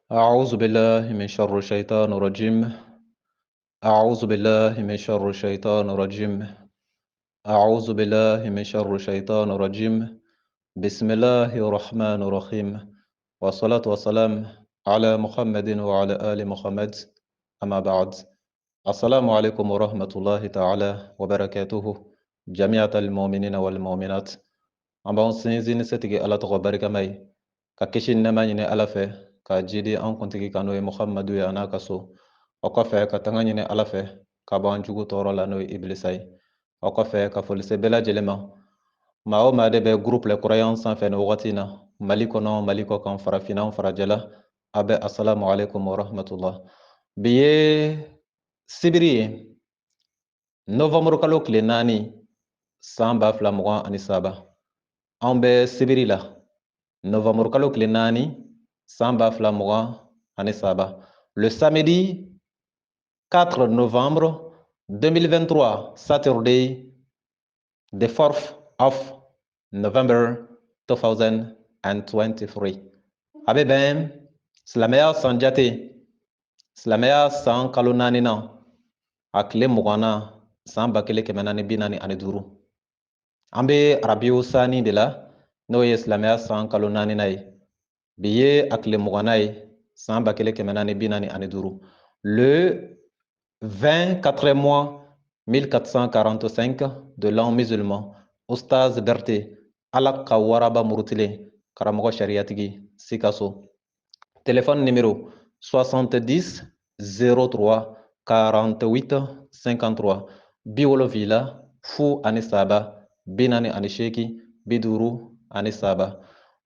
أعوذ بالله من شر الشيطان الرجيم. أعوذ بالله من شر الشيطان الرجيم. أعوذ بالله من شر الشيطان الرجيم. بسم الله الرحمن الرحيم. والصلاة والسلام على محمد وعلى آل محمد. أما بعد. السلام عليكم ورحمة الله تعالى وبركاته. جميع المؤمنين والمؤمنات. أما سنزين ستجي على تغبرك ماي. ككشين نما على فه. Ka jidi an kuntigi ka n'o ye muhamadu ye a n'a ka so o kɔfɛ ka tanga ɲini ala fɛ ka bɔ an jugu tɔɔrɔ la n'o ye ibilisa ye o kɔfɛ ka foli se bɛɛ lajɛlen ma maa o maa de bɛ groupe la croyance sanfɛ ni wagati in na mali kɔnɔ mali kɔ kan farafinna farajɛla a bɛ assalamu alaikum wa rahmatullah bi ye sibiri ye novembre kalo tile 4 san 2023 an bɛ sibiri la novembre kalo tile 4 san 2023 le samedi 4 novembre 2023 Saturday the 4th of November 2023 a bɛ bɛn silamɛya san jate silamɛya san kalo 4 na a tile 20 na san 1445 an bɛ arabiyu sani de la n'o ye silamɛya san kalo 4 na ye bi ye a tile 20 na ye san 1445 le 24 mois 1445 de l'an musulman Oustaz Berté ala ka waraba murutilen karamɔgɔ sariyatigi Sikaso téléphone numéro 70 03 48 53 biwolonwula fu ani saba binani ani seegin biduru ani saba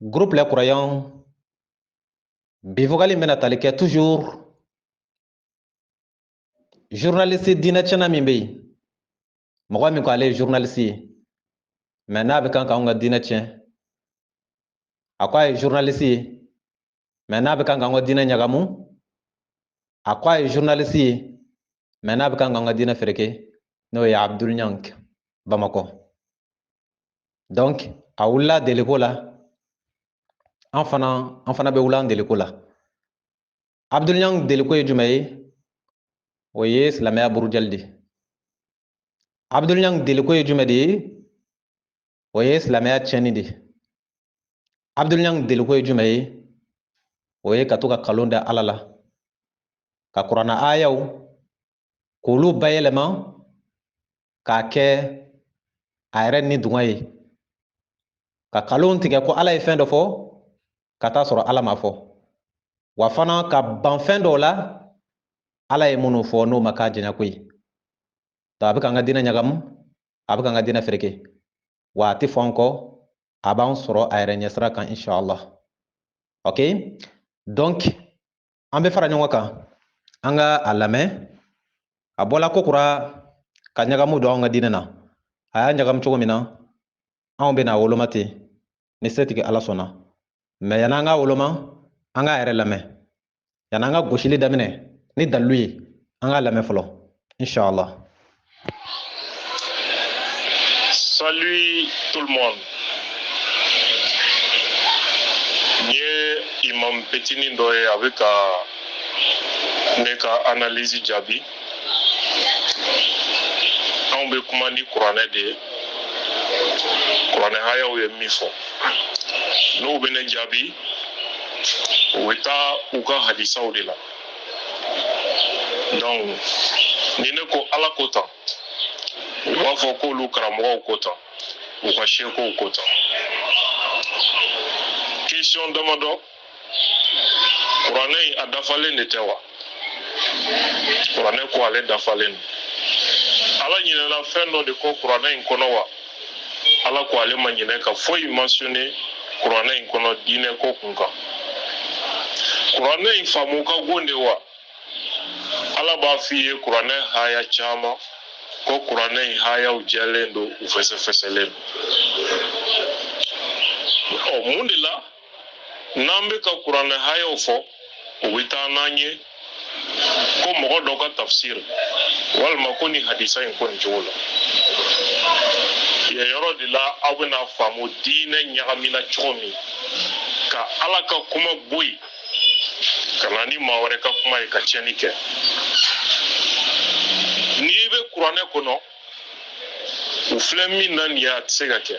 groupe les croyants bivogali bɛna tali kɛ toujours journaliste diinɛ tiɲɛna min bɛ yen mɔgɔ min ko ale ye journaliste ye mais n'a bɛ kan k'anw ka diinɛ tiɲɛ a ko a ye journaliste ye mais n'a bɛ kan k'anw ka diinɛ ɲagamu a ko a ye journaliste ye mais n'a bɛ kan k'anw ka diinɛ fereke n'o ye Abdul Nyank Bamakɔ donc a wulila deliko la an fana bɛ wuli an deliko la Abdul Nyank deliko ye jumɛn ye o ye silamɛya burujali de ye Abdul Nyank deliko ye jumɛn de ye o ye silamɛya tiɲɛni de ye Abdul Nyank deliko ye jumɛn ye o ye ka to ka kalon da ala la ka kuranna ayaw k'olu bayɛlɛma k'a kɛ a yɛrɛ ni dunga ye ka kalon tigɛ ko ala ye fɛn dɔ fɔ ka taa sɔrɔ ala ma fɔ wa fana ka ban fɛn dɔw la ala ye minnu fɔ n'o ma k'a jɛnya ko ye a bɛ ka an ka diinɛ ɲagamu a bɛ ka an ka diinɛ fereke wa a tɛ fɔ an kɔ a b'an sɔrɔ a yɛrɛ ɲɛsira kan inshallah ok donc an bɛ fara ɲɔgɔn kan an ka a lamɛn a bɔla kokura ka ɲagamu don an ka diinɛ na a y'a ɲagamu cogo min na anw bɛna a woloma ten ni setigi ala sɔnna mais yan'an ka woloma an k'a yɛrɛ lamɛn yan'an ka gosili daminɛ ni dalilu ye an k'a lamɛn fɔlɔ inshallah. Salut tout le monde. Nye imam Petini Ndoye avec ne ka analyse jaabi. Anw bɛ kuma ni kuranɛ de ye. Kuranɛ hayaw ye min fɔ. N'u bɛ ne jaabi, u bɛ taa u ka hadisaw de la. Donc, ni ne ko ala ko tan, u b'a fɔ k'olu karamɔgɔw ko tan, u ka sekow ko tan. Question damadɔ, kuranɛ in a dafalen de tɛ wa? Kuranɛ ko ale dafalen. Ala ɲinɛna fɛn dɔ de ko kuranɛ in kɔnɔ wa? Ala ko ale ma ɲinɛ ka foyi mentionné kuranɛ in kɔnɔ diinɛ ko kun kan. Kuranɛ in faamu ka gon de wa? Ala b'a f'i ye kuranɛ haya caman ko kuranɛ in hayaw jɛlen don u fɛsɛfɛsɛlen don. Mun de la n'an bɛ ka kuranɛ hayaw fɔ u bɛ taa n'an ye ko mɔgɔ dɔ ka tafsir walima ko ni hadisa in ko nin cogo la. Yen yɔrɔ de la aw bɛna faamu diinɛ ɲagamina cogo min ka ala ka kuma bɔ yen kana ni maa wɛrɛ ka kuma ye ka tiɲɛni kɛ n'i bɛ kuranɛ kɔnɔ u filɛ min na nin ye a tɛ se ka kɛ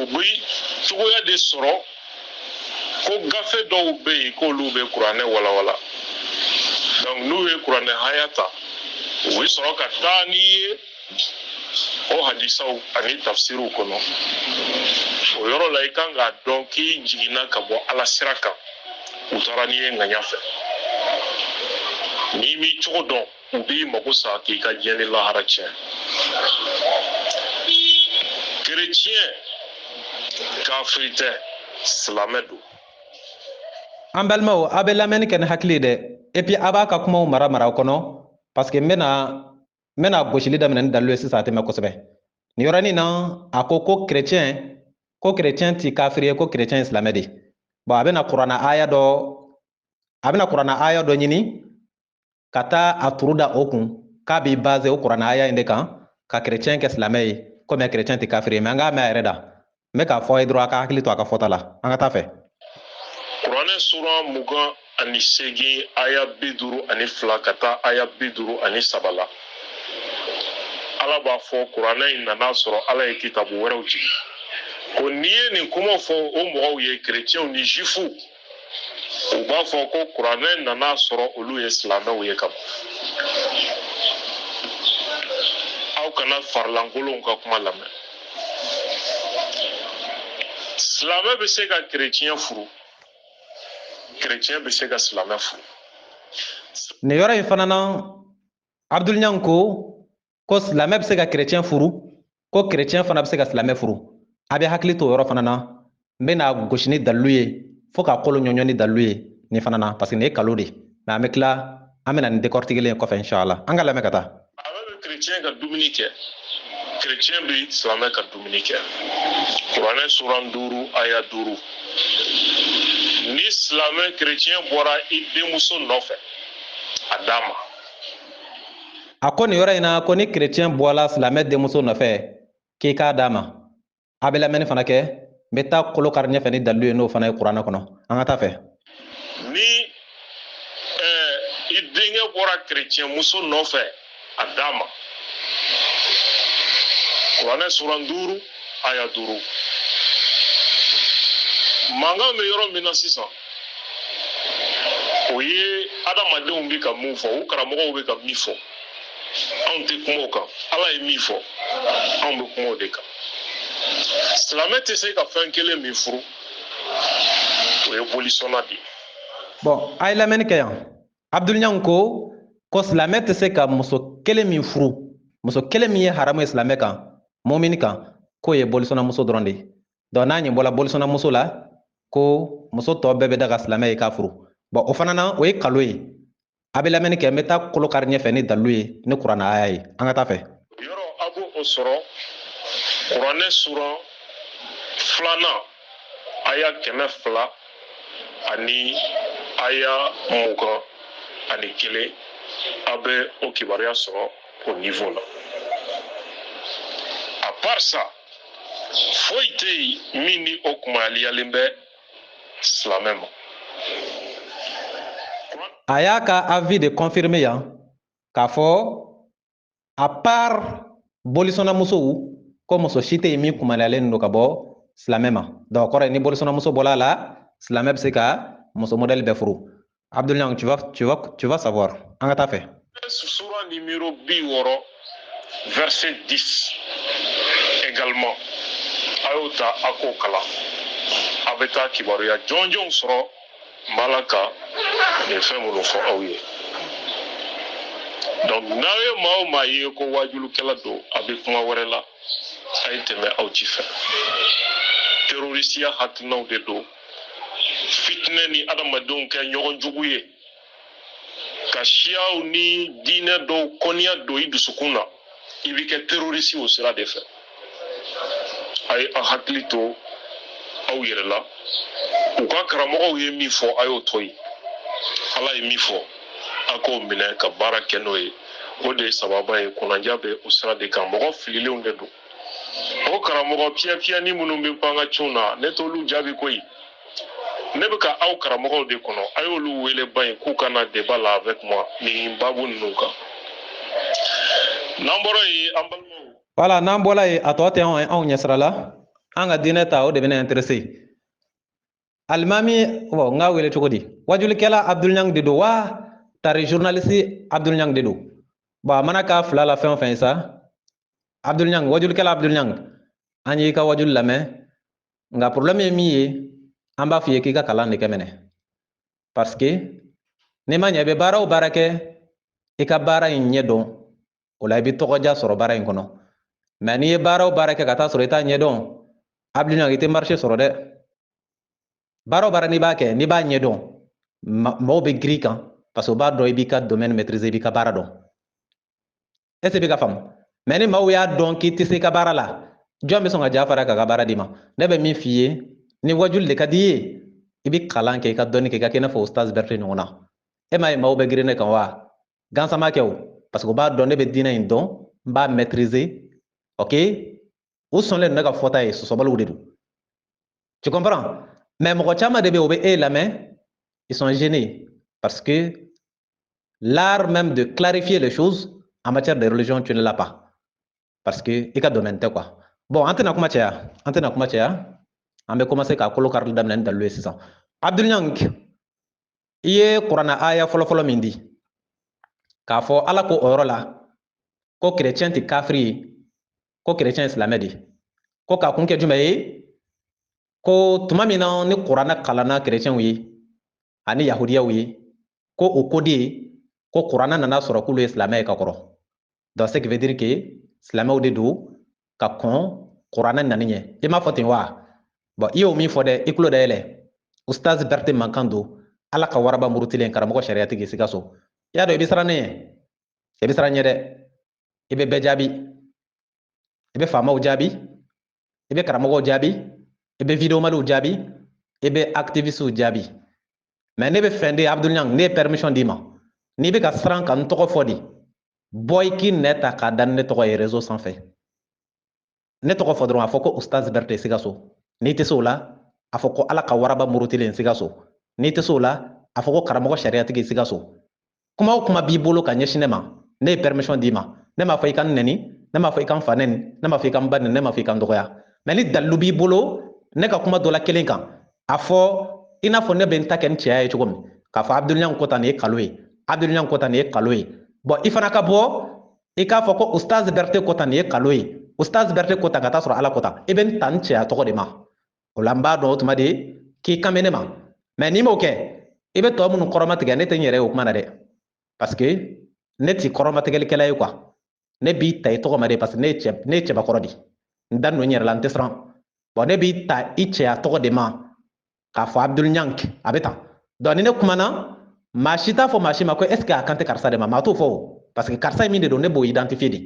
u bɛ cogoya de sɔrɔ ko gafe dɔw bɛ yen k'olu bɛ kuranɛ walawala donc n'u ye kuranɛ haya ta u bɛ sɔrɔ ka taa n'i ye o hadisaw ani tafsiriw kɔnɔ o yɔrɔ la i kan k'a dɔn k'i jiginna ka bɔ ala sira kan u taara n'i ye ŋaɲa fɛ n'i m'i cogo dɔn u b'i mago sa k'i ka diɲɛ ni lahara tiɲɛ kereciyɛn kafiri tɛ silamɛ don an balimaw a bɛ lamɛnni kɛ ni hakili ye dɛ et puis a b'a ka kumaw mara o kɔnɔ parce que n bɛna gosili daminɛ ni dalilu ye sisan a tɛmɛ kosɛbɛ nin yɔrɔnin na a ko kereciyɛn ti kafiri ye ko kereciyɛn ye silamɛ de bon a bɛna kuranna aya dɔ ɲini ka taa a turu da o kun k'a b'i basé o kuranna aya in de kan ka kereciyɛn kɛ silamɛ ye komi kereciyɛn ti kafiri ye mais an k'a mɛn a yɛrɛ da n bɛ k'a fɔ a ye dɔrɔn a ka hakili to a ka fɔta la an ka taa fɛ kuranɛ sura 28 aya 52 ka taa aya 53 la ala b'a fɔ kuranɛ in nana sɔrɔ ala ye kitabu wɛrɛw jigi ko n'i ye nin kumaw fɔ o mɔgɔw ye kereciyɛnw ni juifuw u b'a fɔ ko kuranɛ nana sɔrɔ olu ye silamɛw ye ka ban aw kana farilankolonw ka kuma lamɛn silamɛ bɛ se ka kereciyɛn furu kereciyɛn bɛ se ka silamɛ furu nin yɔrɔ in fana na Abdul Ɲang ko silamɛ bɛ se ka kereciyɛn furu ko kereciyɛn fana bɛ se ka silamɛ furu a bɛ hakili to o yɔrɔ fana na n bɛna gosi ni dalilu ye fo k'a kolo ɲɔɲɔ ni dalilu ye nin fana na parce que nin ye kalo de mais an bɛ tila an bɛna nin décortiquer kɔfɛ inshallah an ka lamɛn ka taa a bɛ kereciyɛn ka dumuni kɛ kereciyɛn bɛ silamɛ ka dumuni kɛ kuranɛ sura 5 aya 5 ni silamɛ kereciyɛn bɔra i denmuso nɔfɛ a d'a ma a ko nin yɔrɔ in na ko ni kereciyɛn bɔla silamɛ denmuso nɔfɛ k'i k'a d'a ma a bɛ lamɛnni fana kɛ n bɛ taa kolo kari ɲɛfɛ ni dalilu ye n'o fana ye kuranɛ kɔnɔ an ka taa fɛ ni i denkɛ bɔra kereciyɛn muso nɔfɛ a d'a ma kuranɛ sura 5 aya 5 mankan bɛ yɔrɔ min na sisan o ye adamadenw bɛ ka mun fɔ u karamɔgɔw bɛ ka min fɔ anw tɛ kuma o kan ala ye min fɔ anw bɛ kuma o de kan silamɛ tɛ se ka fɛn kelen min furu o ye bolisɔnna de ye bon a ye lamɛnni kɛ yan Abdul Ɲang ko silamɛ tɛ se ka muso kelen min furu muso kelen min ye haramu ye silamɛ kan mɔmini kan k'o ye bolisɔnnamuso dɔrɔn de ye donc n'a ɲɛ bɔla bolisɔnnamuso la ko muso tɔ bɛɛ bɛ da ka silamɛ ye k'a furu bon o fana na o ye kalo ye a bɛ lamɛnni kɛ n bɛ taa kolo kari ɲɛfɛ ni dalilu ye ni kuranna aya ye an ka taa fɛ yɔrɔ a b'o o sɔrɔ kuranɛ sura 2 aya 200 ani aya 21 a bɛ o kibaruya sɔrɔ o niveau la à part ça foyi tɛ yen min ni o kumayaliyalen bɛ silamɛ ma a y'a ka avis de confirmer yan k'a fɔ à part bolisɔnnamusow ko muso si tɛ yen min kumaliyalen don ka bɔ silamɛ ma donc kɔrɔ ye ni bolisɔnnamuso bɔla a la silamɛ bɛ se ka muso modèle bɛɛ furu Abdul Ɲang tu vas savoir an ka taa fɛ sura numéro 60 verset 10 également a y'o ta a k'o kalan a bɛ taa kibaruya jɔnjɔnw sɔrɔ n b'ala ka nin fɛn minnu fɔ aw ye donc n'aw ye maa o maa ye ko wajulukɛla don a bɛ kuma wɛrɛ la a ye tɛmɛ aw ci fɛ terorisiya hakilinaw de don fitinɛ ni adamadenw kɛ ɲɔgɔn jugu ye ka siyaw ni diinɛ dɔw kɔniya don i dusukun na i bɛ kɛ terorisi o sira de fɛ a ye a hakili to aw yɛrɛ la u ka karamɔgɔw ye min fɔ a y'o to yen ala ye min fɔ a k'o minɛ ka baara kɛ n'o ye o de ye sababa ye kunnadiya bɛ o sira de kan mɔgɔ fililenw de don o karamɔgɔ piyapiyani minnu bɛ pan ka cun na ne t'olu jaabi koyi ne bɛ ka aw karamɔgɔw de kɔnɔ a y'olu wele ba in k'u kana débat la avec moi nin babu ninnu kan n'an bɔra yen an balimaw voilà n'an bɔla yen a tɔ tɛ anw ɲɛsira la an ka diinɛ ta o de bɛna intéressé alimami n k'a wele cogo di wajulikɛla Abdul Niang de don wa tari journaliste Abdul Niang de don bon a mana k'a fila la fɛn o fɛn ye sa Abdul Niang wajulikɛla Abdul Niang an y'i ka wajuli lamɛn nka problème ye min ye an b'a f'i ye k'i ka kalan de kɛ minɛ parce que n'i ma ɲɛ i bɛ baara o baara kɛ i ka baara in ɲɛ dɔn o la i bɛ tɔgɔja sɔrɔ baara in kɔnɔ mais n'i ye baara o baara kɛ ka taa sɔrɔ i t'a ɲɛ dɔn Abdul Niang i tɛ marché sɔrɔ dɛ baara o baara n'i b'a kɛ n'i b'a ɲɛ dɔn mɔgɔw bɛ girin i kan parce que u b'a dɔn i b'i ka domaine maîtriser i b'i ka baara dɔn est ce que i bɛ ka faamu mais ni maaw y'a dɔn k'i tɛ se i ka baara la jɔn bɛ sɔn ka ja fara k'a ka baara d'i ma ne bɛ min f'i ye ni wajuli de ka d'i ye i bɛ kalan kɛ i ka dɔnni kɛ i ka kɛ i n'a fɔ Ustaz Berete ɲɔgɔn na e m'a ye maaw bɛ girin ne kan wa gansan ma kɛ o parce que u b'a dɔn ne bɛ diinɛ in dɔn n b'a maîtriser ok u sɔnlen ne ka fɔta ye sɔsɔbaliw de don tu comprends mais mɔgɔ caman de bɛ u bɛ e lamɛn ils sont gênés parce que l'art même de clarifier les choses en matière de religion tu ne l'as pas parce que i ka domaine tɛ quoi bon an tɛna kuma caya an bɛ commencer k'a kolo karili daminɛ ni dalilu ye sisan Abdul Niang i ye kuranɛ aya fɔlɔfɔlɔ min di k'a fɔ ala ko o yɔrɔ la ko chrétien tɛ kafiri ye ko chrétien ye silamɛ de ye ko k'a kun kɛ jumɛn ye ko tuma min na ni kuranɛ kalanna chrétienw ye ani yahudiyaw ye ko o ko de ye ko kuranɛ nana sɔrɔ k'olu ye silamɛ ye ka kɔrɔ donc ce qui veut dire que silamɛw de don ka kɔn kuranɛ nani ɲɛ i m'a fɔ ten wa bon i y'o min fɔ dɛ i tulo dayɛlɛ Ustaz Berete mankan don ala ka waraba murutilen karamɔgɔ sariyatigi Sikaso i y'a dɔn i bɛ siran ne ɲɛ i bɛ siran ɲɛ dɛ i bɛ bɛɛ jaabi i bɛ faamaw jaabi i bɛ karamɔgɔw jaabi i bɛ vidéomaliw jaabi i bɛ activistes jaabi mais ne bɛ fɛn de Abdul Niang ne ye permission d'i ma n'i bɛ ka siran ka n tɔgɔ fɔ de bɔ i k'i nɛ ta k'a da ni ne tɔgɔ ye réseau sanfɛ ne tɔgɔ fɔ dɔrɔn a fɔ ko Ustaz Berete Sikaso n'i tɛ se o la a fɔ ko ala ka waraba murutilen Sikaso n'i tɛ se o la a fɔ ko karamɔgɔ sariyatigi Sikaso kuma o kuma b'i bolo ka ɲɛsin ne ma ne ye permission d'i ma ne m'a fɔ i ka n nɛni ne m'a fɔ i ka n fa nɛni ne m'a fɔ i ka n ba nɛni ne m'a fɔ i ka n dɔgɔya mais ni dalilu b'i bolo ne ka kuma dɔ la kelen kan a fɔ i n'a fɔ ne bɛ n ta kɛ ni cɛya ye cogo min k'a fɔ Abdul Niang ko tan nin ye kalo ye Abdul Niang ko tan nin ye kalo ye bon i fana ka bɔ i k'a fɔ ko Ustaz Berete ko tan nin ye kalo ye Ustaz Berete ko tan ka taa sɔrɔ ala ko tan i bɛ n ta n cɛya tɔgɔ de ma o la n b'a dɔn o tuma de k'i kan bɛ ne ma mais n'i m'o kɛ i bɛ tɔ minnu kɔrɔmatigɛ ne tɛ n yɛrɛ ye o kuma na dɛ parce que ne ti kɔrɔmatigɛlikɛla ye quoi ne b'i ta i tɔgɔ ma de parce que ne ye cɛbakɔrɔ de n da n yɛrɛ la n tɛ siran bon ne b'i ta i cɛya tɔgɔ de ma k'a fɔ Abdul Niang a bɛ tan donc ni ne kumana maa si t'a fɔ maa si ma ko est ce que a kan tɛ karisa de ma maa t'o fɔ o parce que karisa ye min de don ne b'o identifier de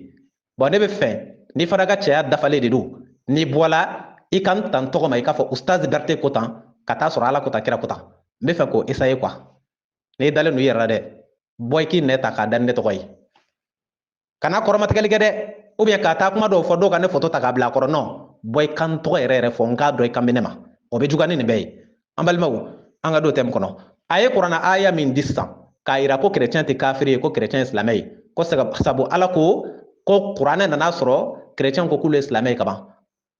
bon ne bɛ fɛ n'i fana ka cɛya dafalen de don n'i bɔla i ka n ta n tɔgɔ ma i k'a fɔ Ustaz Berete ko tan ka taa sɔrɔ ala ko tan kira ko tan n bɛ fɛ k'o essayer quoi n'i dalen don i yɛrɛ la dɛ bɔ i k'i nɛ ta k'a da ni ne tɔgɔ ye kana kɔrɔmatigɛli kɛ dɛ ou bien k'a taa kuma dɔw fɔ dɔw ka ne photo ta k'a bila a kɔrɔ non bɔ i ka n tɔgɔ yɛrɛ yɛrɛ fɔ n k'a dɔn i kan bɛ ne ma o bɛ juguya ni nin bɛɛ ye an balimaw an ka don thème kɔnɔ a ye kuranɛ aya min di sisan k'a yira ko chrétien tɛ kafiri ye ko chrétien ye silamɛ ye ko sabu ala ko ko kuranɛ nana sɔrɔ chrétien ko k'olu ye silamɛ ye kaban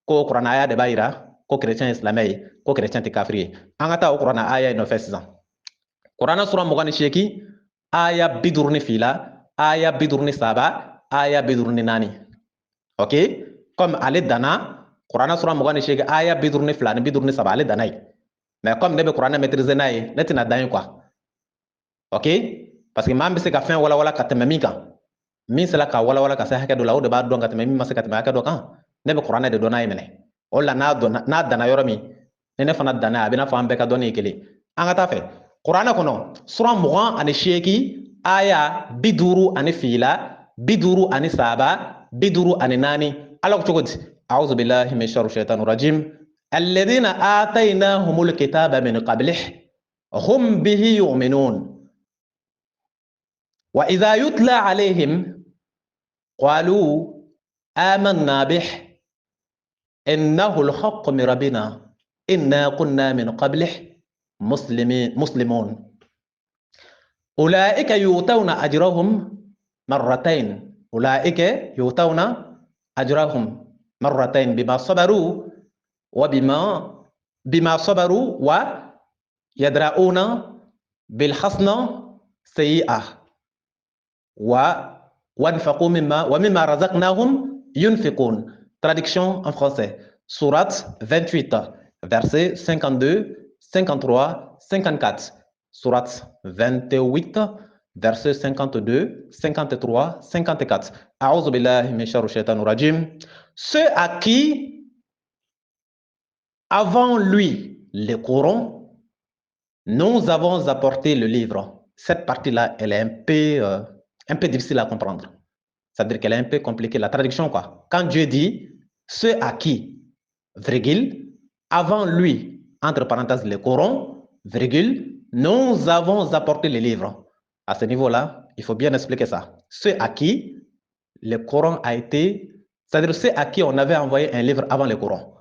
ko kuranɛ aya de b'a yira ko chrétien ye silamɛ ye ko chrétien tɛ kafiri ye an ka taa o kuranɛ aya in nɔfɛ sisan kuranɛ sura 28 aya 52 aya 53 aya 54 ok comme ale danna kuranɛ sura 28 aya 52 ni 53 ale danna ye mais comme ne bɛ kuranɛ maîtriser n'a ye ne tɛna dan ye quoi ok parce que maa min bɛ se ka fɛn walawala ka tɛmɛ min kan min sera ka walawala ka se hakɛ dɔ la o de b'a dɔn ka tɛmɛ min ma se ka tɛmɛ hakɛ dɔ kan ne bɛ kuranɛ de dɔn n'a ye minɛ o la n'a danna yɔrɔ min ni ne fana danna a bɛ n'a fɔ an bɛɛ ka dɔnni ye kelen an ka taa fɛ kuranɛ kɔnɔ sura 28 aya 52 53 54 ala ko cogo di a'udhu billahi min sharri shaitanir rajim الذين آتيناهم الكتاب من قبله هم به يؤمنون وإذا يتلى عليهم قالوا آمنا به إنه الحق من ربنا إنا كنا من قبله مسلمون أولئك يؤتون أجرهم مرتين أولئك يؤتون أجرهم مرتين بما صبروا بما صبروا ويدرؤون بالحسنى سيئة وانفقوا ومما رزقناهم ينفقون. Traduction en français. Sourate 28, versets 52, 53, 54. Sourate 28, versets 52, 53, 54. A'udhu billahi min sharri shaitanir rajim. Ceux à qui, avant lui, le Coran, nous avons apporté le livre. Cette partie-là, elle est un peu difficile à comprendre. C'est-à-dire qu'elle est un peu compliquée, la traduction, quoi. Quand Dieu dit, ceux à qui, virgule, avant lui, entre parenthèses, le Coran, virgule, nous avons apporté le livre. À ce niveau-là, il faut bien expliquer ça. Ceux à qui le Coran a été, c'est-à-dire ceux à qui on avait envoyé un livre avant le Coran.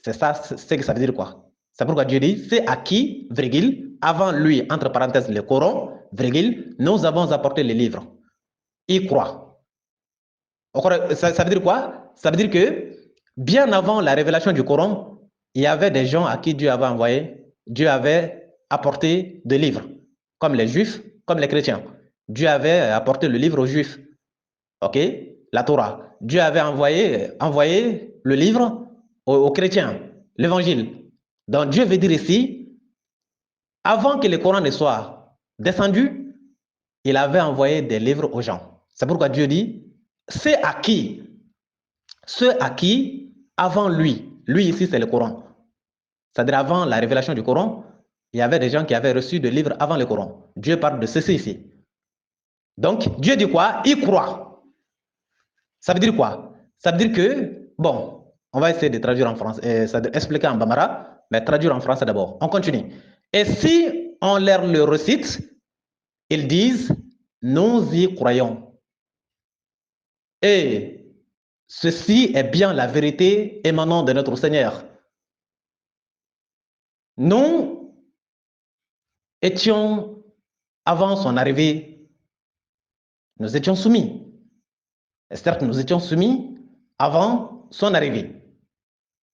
C'est ça, c'est que ça veut dire quoi? C'est pourquoi Dieu dit, c'est à qui, virgule, avant lui, entre parenthèses, le Coran, virgule, nous avons apporté le livre. Il croit. Ça veut dire quoi? Ça veut dire que bien avant la révélation du Coran, il y avait des gens à qui Dieu avait envoyé, Dieu avait apporté des livres, comme les Juifs, comme les chrétiens. Dieu avait apporté le livre aux Juifs, ok? La Torah. Dieu avait envoyé le livre aux chrétiens, l'Évangile. Donc Dieu veut dire ici, avant que le Coran ne soit descendu, il avait envoyé des livres aux gens. C'est pourquoi Dieu dit, ceux à qui, avant lui ici c'est le Coran, c'est-à-dire avant la révélation du Coran, il y avait des gens qui avaient reçu des livres avant le Coran. Dieu parle de ceci ici. Donc, Dieu dit quoi? Il croit. Ça veut dire quoi? Ça veut dire que, bon, on va essayer de traduire en français, expliquer en Bambara, mais traduire en français d'abord. On continue. Et si on leur le récite, ils disent, nous y croyons. Et ceci est bien la vérité émanant de notre Seigneur. Nous étions, avant son arrivée, nous étions soumis. Et certes, nous étions soumis avant son arrivée.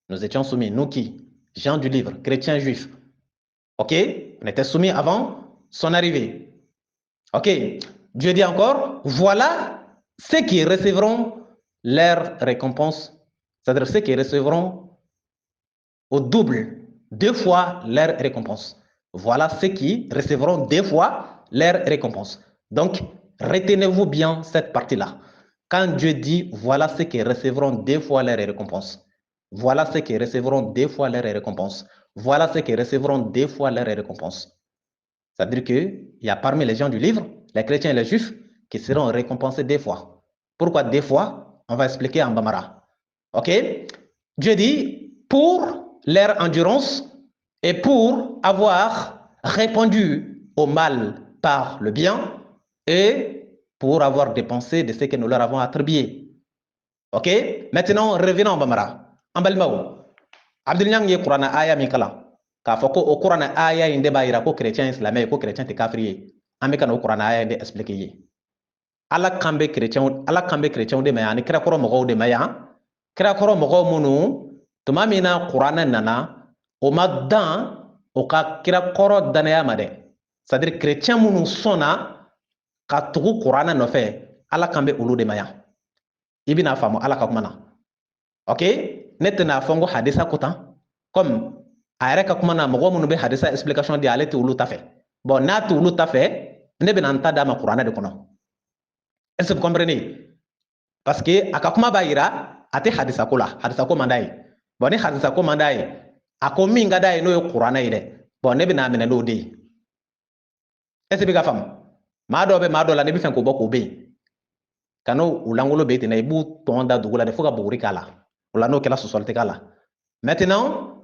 Nous étions soumis, nous qui? Gens du livre, chrétiens juifs. Ok? On était soumis avant son arrivée. Ok? Dieu dit encore, voilà ceux qui recevront leur récompense, c'est-à-dire ceux qui recevront au double, 2 fois leur récompense. Voilà ceux qui recevront 2 fois leur récompense. Donc, retenez-vous bien cette partie-là. Quand Dieu dit, voilà ceux qui recevront 2 fois leur récompense. Voilà ceux qui recevront 2 fois leur récompense. Voilà ceux qui recevront 2 fois leur récompense. C'est-à-dire qu'il y a parmi les gens du livre, les chrétiens et les juifs, qui seront récompensés 2 fois. Pourquoi 2 fois? On va expliquer en Bambara. Ok? Dieu dit, pour leur endurance et pour avoir répondu au mal par le bien et pour avoir dépensé de ce que nous leur avons attribué. Ok? Maintenant, revenons en Bambara. En Balmao, Abdul Nyang ye Qur'an aya mikala. Ka foko o Qur'an aya inde ba ira ko chrétien islamien ko chrétien te kafriye. Ameka no Qur'an aya inde expliquer ye. Ala kambe chrétien de maya ni kira koro mogo de maya. Kira koro mogo munu tuma mina Qur'an nana o madan o ka kira koro danaya made. C'est-à-dire chrétien munu sona ka tugu Qur'an no fe ala kambe ulu de maya. Ibina famu ala ka kumana. Ok? Netena fongo hadisa kutan. Comme a yɛrɛ ka kuma na mɔgɔ minnu bɛ hadisa explication di ale tɛ olu ta fɛ bon n'a tɛ olu ta fɛ ne bɛna n ta d'a ma kuranɛ de kɔnɔ est ce que vous comprenez parce que a ka kuma b'a yira a tɛ hadisa ko la hadisa ko man d'a ye bon ni hadisa ko man d'a ye a ko min ka d'a ye n'o ye kuranɛ ye dɛ bon ne bɛna minɛ n'o de ye est ce que bɛ ka faamu maa dɔw bɛ maa dɔ la ne bɛ fɛ k'o bɔ k'o bɛ yen ka n'o u langolo bɛ ten i b'u tɔn da dugu la de fo ka buguri k'a la o la n'o kɛra sɔsɔli tɛ k'a la maintenant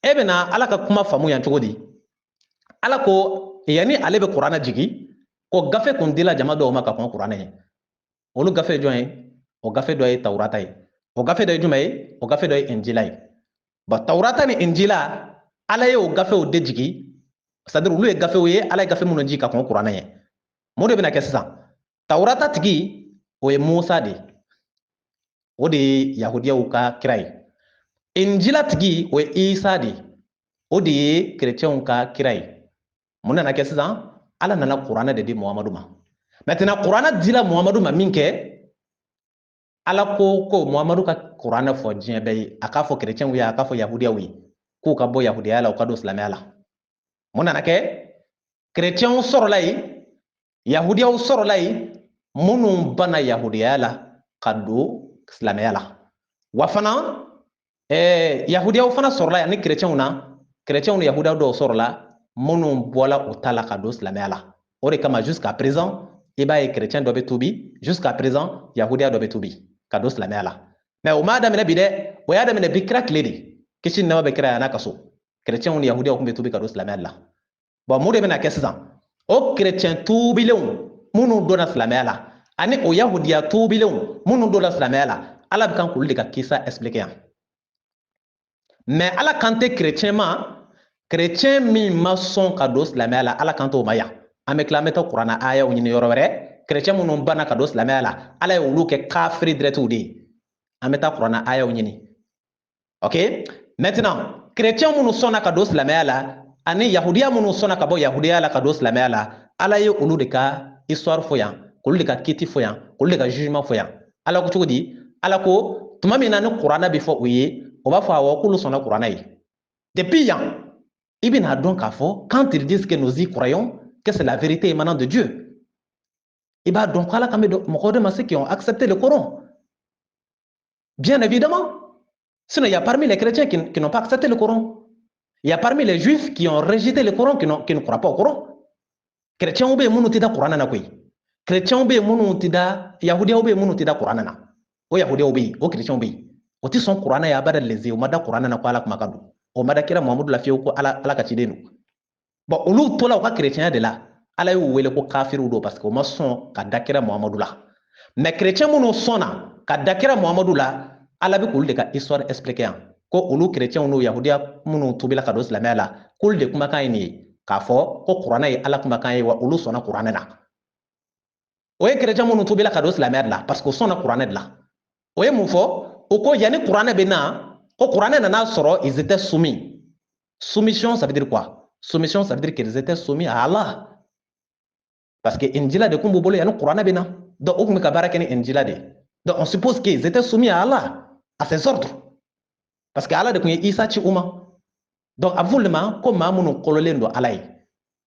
e bɛna ala ka kuma faamu yan cogo di ala ko yani ale bɛ kuranɛ jigi ko gafe kun dila jama dɔw ma ka kɔn kuranɛ ye olu gafe ye jɔn ye o gafe dɔ ye tawurata ye o gafe dɔ ye jumɛn ye o gafe dɔ ye injila ye bon tawurata ni injila ala ye o gafew de jigi c'est-à-dire olu ye gafew ye ala ye gafe minnu ji ka kɔn kuranɛ ye mun de bɛna kɛ sisan tawurata tigi o ye musa de o de ye yahudiyaw ka kira ye injila tigi o ye isa de o de ye kerecɛnw ka kira ye mun nana kɛ sisan ala nana kuranɛ de di muhamadu ma maintenant kuranɛ dila muhamadu ma min kɛ ala ko muhamadu ka kuranɛ fɔ diɲɛ bɛɛ ye a k'a fɔ kerecɛnw ye a k'a fɔ yahudiyaw ye k'u ka bɔ yahudiya la u ka don silamɛya la mun nana kɛ kerecɛnw sɔrɔla yen yahudiyaw sɔrɔla yen minnu banna yahudiya la ka don silamɛya la wa fana yahudiyaw fana sɔrɔla yan ni kerecɛnw na kerecɛnw ni yahudiyaw dɔw sɔrɔla minnu bɔla u ta la ka don silamɛya la o de kama jusqu'à présent i b'a ye kerecɛn dɔ bɛ tuubi jusqu'à présent yahudiya dɔ bɛ tuubi ka don silamɛya la mais o m'a daminɛ bi dɛ o y'a daminɛ bi kira tile de kisi ni nɛma bɛ kira yan n'a ka so kerecɛnw ni yahudiyaw tun bɛ tuubi ka don silamɛya la bon mun de bɛna kɛ sisan o kerecɛn tuubilenw minnu donna silamɛya la ani o yahudiya tuubilenw minnu donna silamɛya la ala bɛ kan k'olu de ka kisa expliquer yan mais ala kan tɛ kerecɛn ma kerecɛn min ma sɔn ka don silamɛya la ala kan t'o ma yan an bɛ tila an bɛ taa kuranna ayaw ɲini yɔrɔ wɛrɛ kerecɛn minnu banna ka don silamɛya la ala ye olu kɛ kafiri dirɛtiw de ye an bɛ taa kuranna ayaw ɲini ok maintenant kerecɛn minnu sɔnna ka don silamɛya la ani yahudiya minnu sɔnna ka bɔ yahudiya la ka don silamɛya la ala ye olu de ka histoire fɔ yan k'olu de ka kiti fɔ yan k'olu de ka jugement fɔ yan ala ko cogo di ala ko tuma min na ni kuranna bɛ fɔ u ye o b'a fɔ awɔ k'olu sɔnna kuranna ye depuis yan i bɛna dɔn k'a fɔ quand ils disent que nous y croyons que c'est la vérité émanant de Dieu i b'a dɔn ko ala kan bɛ mɔgɔw de ma se qui ont accepté le Coran bien évidemment sinon il y a parmi les chrétiens qui n'ont pas accepté le Coran il y a parmi les juifs qui ont rejeté le Coran qui ne croient pas au Coran chrétiens bɛ yen minnu tɛ da kuranna na koyi chrétiens bɛ yen minnu tɛ da yahudiyaw bɛ yen minnu tɛ da kuranna na o yahudiyaw bɛ yen o chrétiens bɛ yen o tɛ sɔn kuranna ye abada leze o ma da kuranna na ko ala kuma ka don o ma da kira muhamadu la fiyewu ko ala ka ciden don bon olu tola u ka chrétienya de la ala y'u wele ko kafiriw don parce que o ma sɔn ka da kira muhamadu la mais chrétien minnu sɔnna ka da kira muhamadu la ala bɛ k'olu de ka histoire expliquer yan ko olu chrétiens n'o yahudiya minnu tubila ka don silamɛya la k'olu de kumakan ye nin ye k'a fɔ ko kuranɛ ye ala kumakan ye wa olu sɔnna kuranɛ la o ye chrétien minnu tubila ka don silamɛya de la parce que o sɔnna kuranɛ de la o ye mun fɔ o ko yanni kuranɛ bɛ na ko kuranɛ nana sɔrɔ ils étaient soumis soumission ça veut dire quoi soumission ça veut dire qu'ils étaient soumis à Allah parce que injila de kun b'u bolo yanni kuranɛ bɛ na donc o kun bɛ ka baara kɛ ni injila de donc on suppose qu'ils étaient soumis à Allah à ses ordres parce que ala de kun ye isa ci u ma donc a bɛ f'olu de ma ko maa minnu kɔlɔlen don ala ye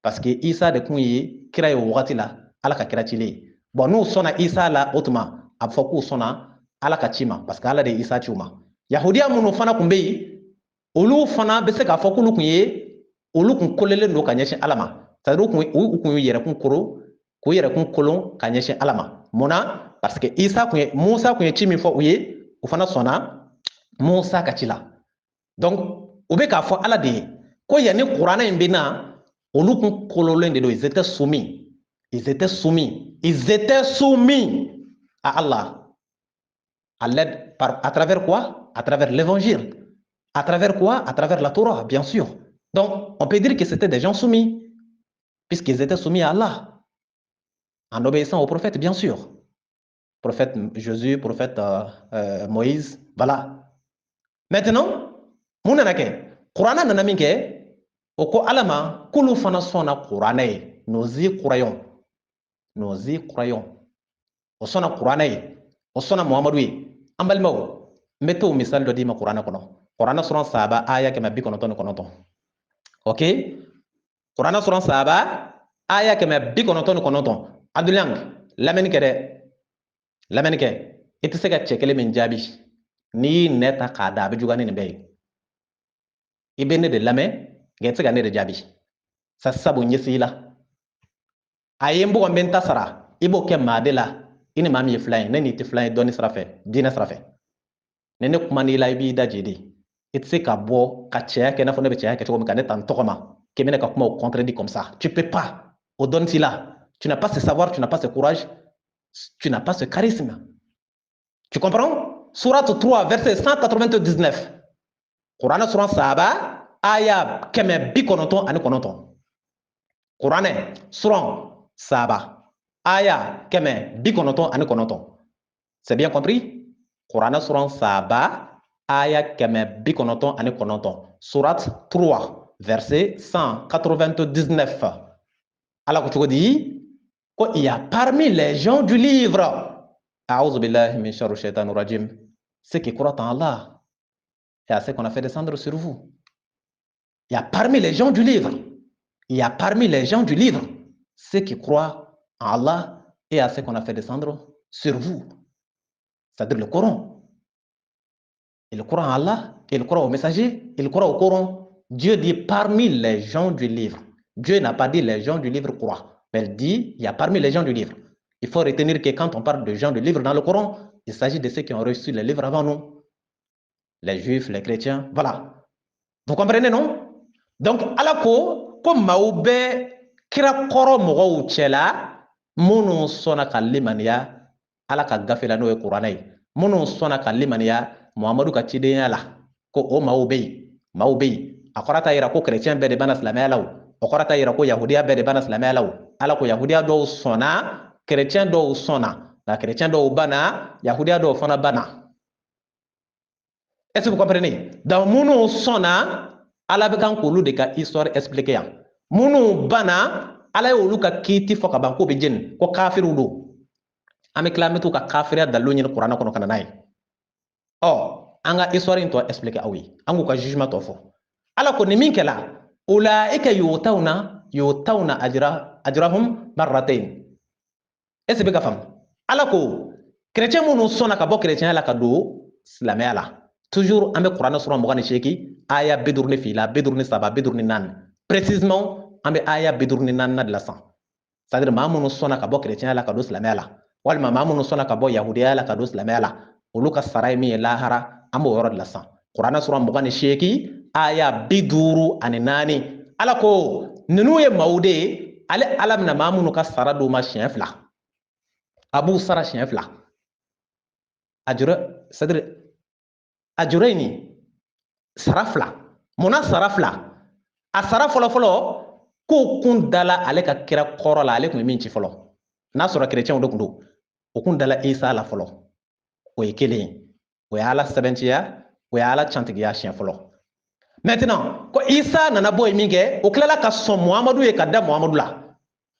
parce que isa de kun ye kira ye o wagati la ala ka kira cilen ye bon n'u sɔnna isa la o tuma a bɛ fɔ k'u sɔnna ala ka ci ma parce que ala de ye isa ci u ma yahudiya minnu fana kun bɛ yen olu fana bɛ se k'a fɔ k'olu kun ye olu kun kɔlɔlen don ka ɲɛsin ala ma c'est à dire u kun ye yɛrɛkun koro k'u yɛrɛkun kolon ka ɲɛsin ala ma mun na parce que musa kun ye ci min fɔ u ye u fana sɔnna musa ka ci la donc u bɛ k'a fɔ ala de ye ko yanni kuranɛ in bɛ na olu kun kɔlɔlen de don ils étaient soumis à Allah à l'aide à travers quoi? À travers l'évangile. À travers quoi? À travers la Torah, bien sûr. Donc, on peut dire que c'était des gens soumis, puisqu'ils étaient soumis à Allah, en obéissant au prophète, bien sûr. Prophète Jésus, prophète Moïse, voilà. Maintenant, mun nana kɛ kuranɛ nana min kɛ o ko ala ma k'olu fana sɔnna kuranɛ ye nous y croyons o sɔnna kuranɛ ye o sɔnna muhamadu ye an balimaw n bɛ t'o misali dɔ d'i ma kuranɛ kɔnɔ kuranɛ sɔrɔ sahaba aya 199 ok kuranɛ sɔrɔ sahaba aya 199 aduliang lamɛnni kɛ dɛ lamɛnni kɛ i tɛ se ka cɛ kelen min jaabi n'i y'i nɛ ta k'a da a bɛ juguya ni nin bɛɛ ye i bɛ ne de lamɛn nka i tɛ se ka ne de jaabi sabu ɲɛsi i la a ye n bugɔ n bɛ n ta sara i b'o kɛ maa de la i ni maa min ye filan ye ne n'i tɛ filan ye dɔnni sira fɛ diinɛ sira fɛ ni ne kuma n'i la i b'i da je de i tɛ se ka bɔ ka cɛya kɛ i n'a fɔ ne bɛ cɛya kɛ cogo min ka ne ta n tɔgɔ ma k'i bɛ ne ka kumaw contredit comme ça tu peux pas o dɔnni t'i la tu n'as pas ce savoir tu n'as pas ce courage tu n'as pas ce charisme tu comprends Sourate 3 verset 199 Quran suran sahaba aya 199 kuranɛ suran saba aya kɛmɛ bi kɔnɔntɔn ani kɔnɔntɔn. C'est bien compris? Kuranɛ suran saba aya kɛmɛ bi kɔnɔntɔn ani kɔnɔntɔn. Surat 3 verset 199. Allah ko cogo di? Ko il y a parmi les gens du livre, A'udhu billahi min sharri shaitanir rajim, ceux qui croient en Allah et à ceux qu'on a fait descendre sur vous. Il y a parmi les gens du livre, il y a parmi les gens du livre, ceux qui croient en Allah et à ceux qu'on a fait descendre sur vous. C'est-à-dire le Coran. Il croit en Allah, il croit au messager, il croit au Coran. Dieu dit parmi les gens du livre. Dieu n'a pas dit les gens du livre croient, mais il dit il y a parmi les gens du livre. Il faut retenir que quand on parle de gens du livre dans le Coran, il s'agit de ceux qui ont reçu les livres avant nous. Les juifs, les chrétiens, voilà. Vous comprenez, non? Donc, Allah ko maaw bɛ kira kɔrɔ mɔgɔw cɛla minnu sɔnna ka limaniya Allah ka gafe la n'o ye kuranɛ ye, minnu sɔnna ka limaniya Muhamadu ka cidenya la, ko o maaw bɛ yen. A kɔrɔta yira ko chrétien bɛɛ de bana silamɛya la o, o kɔrɔta yira ko yahudiya bɛɛ de bana silamɛya la o. Allah ko yahudiya dɔw sɔnna, chrétien dɔw sɔnna, nka chrétien dɔw bana, yahudiya dɔw fana bana. Est-ce que vous comprenez? Donc, minnu sɔnna, Allah bɛ kan k'olu de ka histoire expliquer yan. Minnu bana, Allah y'olu ka kiiti fɔ ka ban ko bɛ jeni, ko kafiriw don. An bɛ tila an bɛ t'u ka kafiriya dalilu ɲini kuranɛ kɔnɔ ka na n'a ye. An ka histoire in tɔ expliquer aw ye, an k'u ka jugement tɔ fɔ. Allah ko ni min kɛla, ulaika yu'tawna ajrahum marratayn. Est-ce que bɛ ka faamu? Allah ko chrétien minnu sɔnna ka bɔ chrétien la ka don silamɛya la. Toujours an bɛ kuranɛ suran 28 aya 52 53 54. Précisément an bɛ aya 54 de la san. C'est-à-dire maa minnu sɔnna ka bɔ chrétien la ka don silamɛya la, walima maa minnu sɔnna ka bɔ yahudiya la ka don silamɛya la, olu ka sara ye min ye lahara, an b'o yɔrɔ de la san. Kuranɛ suran 28 aya 54. Allah ko ninnu ye maaw de ye, ale Allah bɛna maa minnu ka sara d'u ma siɲɛ 2. A b'u sara siɲɛ 2. C'est-à-dire ajurayni sara 2. Munna sara 2? A sara fɔlɔ ko kun dala ale ka kira kɔrɔ la, ale kun ye min ci fɔlɔ. N'a sɔrɔ chrétienw de kun don, o kun dala Isa la fɔlɔ. O ye kelen ye. O ye Ala sɛbɛntiya, o ye Ala cantigiya siɲɛ fɔlɔ. Maintenant, ko Isa nana bɔ ye min kɛ, o tilala ka sɔn Muhamadu ye ka da Muhamadu la.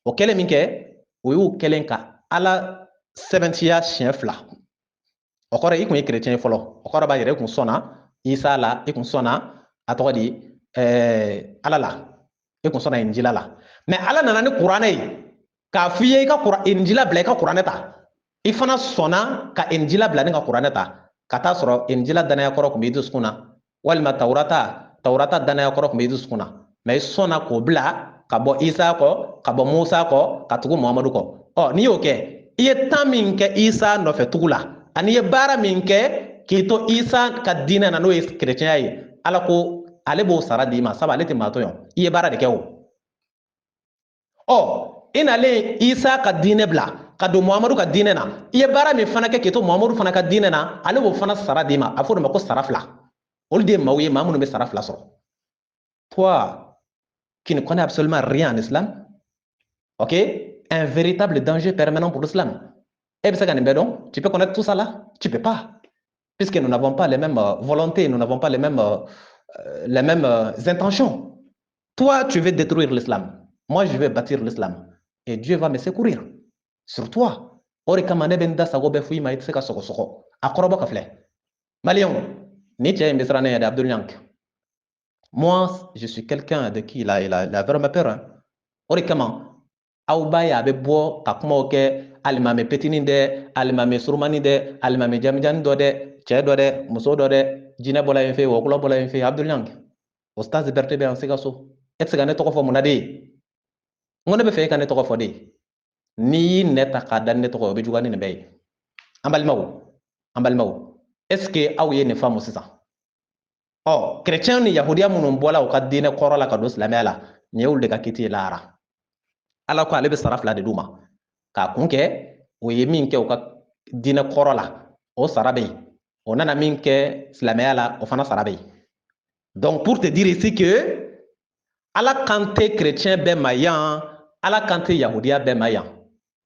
O kɛlen min kɛ, o y'u kɛlen ka Ala sɛbɛntiya siɲɛ 2. O kɔrɔ i kun ye chrétien ye fɔlɔ. O kɔrɔ b'a yɛrɛ i kun sɔnna Isa la, i kun sɔnna a tɔgɔ di Ala la. I kun sɔnna Injila la. Mais Allah nana ni kuranɛ ye k'a f'i ye i ka Injila bila i ka kuranɛ ta. I fana sɔnna ka Injila bila ni ka kuranɛ ta, ka taa sɔrɔ Injila danaya kɔrɔ kun b'i dusukun na, walima Taurata danaya kɔrɔ kun b'i dusukun na. Mais i sɔnna k'o bila ka bɔ Isa kɔ, ka bɔ Musa kɔ, ka tugu Muhamadu kɔ. N'i y'o kɛ, i ye temps min kɛ Isa nɔfɛ tugu la, ani ye baara min kɛ k'i to Isa ka diinɛ na n'o ye chrétienya ye, Allah ko ale b'o sara d'i ma, sabu ale tɛ maatɔ ye. I ye baara de kɛ o. I nalen Isa ka diinɛ bila ka don Muhamadu ka diinɛ na, i ye baara min fana kɛ k'i to Muhamadu fana ka diinɛ na, ale b'o fana sara d'i ma. A fɔ o de ma ko sara 2. Olu de ye maaw ye, maa minnu bɛ sara 2 sɔrɔ. Toi qui ne connais absolument rien en islam, ok, un véritable danger permanent pour l'islam. Et bien, tu peux connaître tout ça là? Tu peux pas. Puisque nous n'avons pas les mêmes volontés, nous n'avons pas les mêmes intentions. Toi, tu veux détruire l'islam. Moi, je vais bâtir l'islam. Et Dieu va me secourir. Sur toi. Moi, je suis quelqu'un de qui il a vraiment peur. Aubaya abe bo kakmo ke alimame petini de alimame surmani de alimame jamjan do de che do de muso do de jine bola en fe wokulo bola en fe Abdul Yang ostaz berte be en segaso et sega ne to ko fo munade ngone be fe kan ne to ko fo de ni neta ka dan ne to ko be jugani ne be ambal maw est-ce que aw ye ne famo sisa chrétien ni yahudiya munun bola o ka dine korola ka do islamela nyewul de ka kiti lara Allah ko ale bɛ sara 2 de d'u ma k'a kun kɛ o ye min kɛ o ka diinɛ kɔrɔ la o sara bɛ yen o nana min kɛ silamɛya la o fana sara bɛ yen. Donc pour te dire ici que Ala kan tɛ chrétien bɛɛ ma yan, Ala kan tɛ yahudiya bɛɛ ma yan.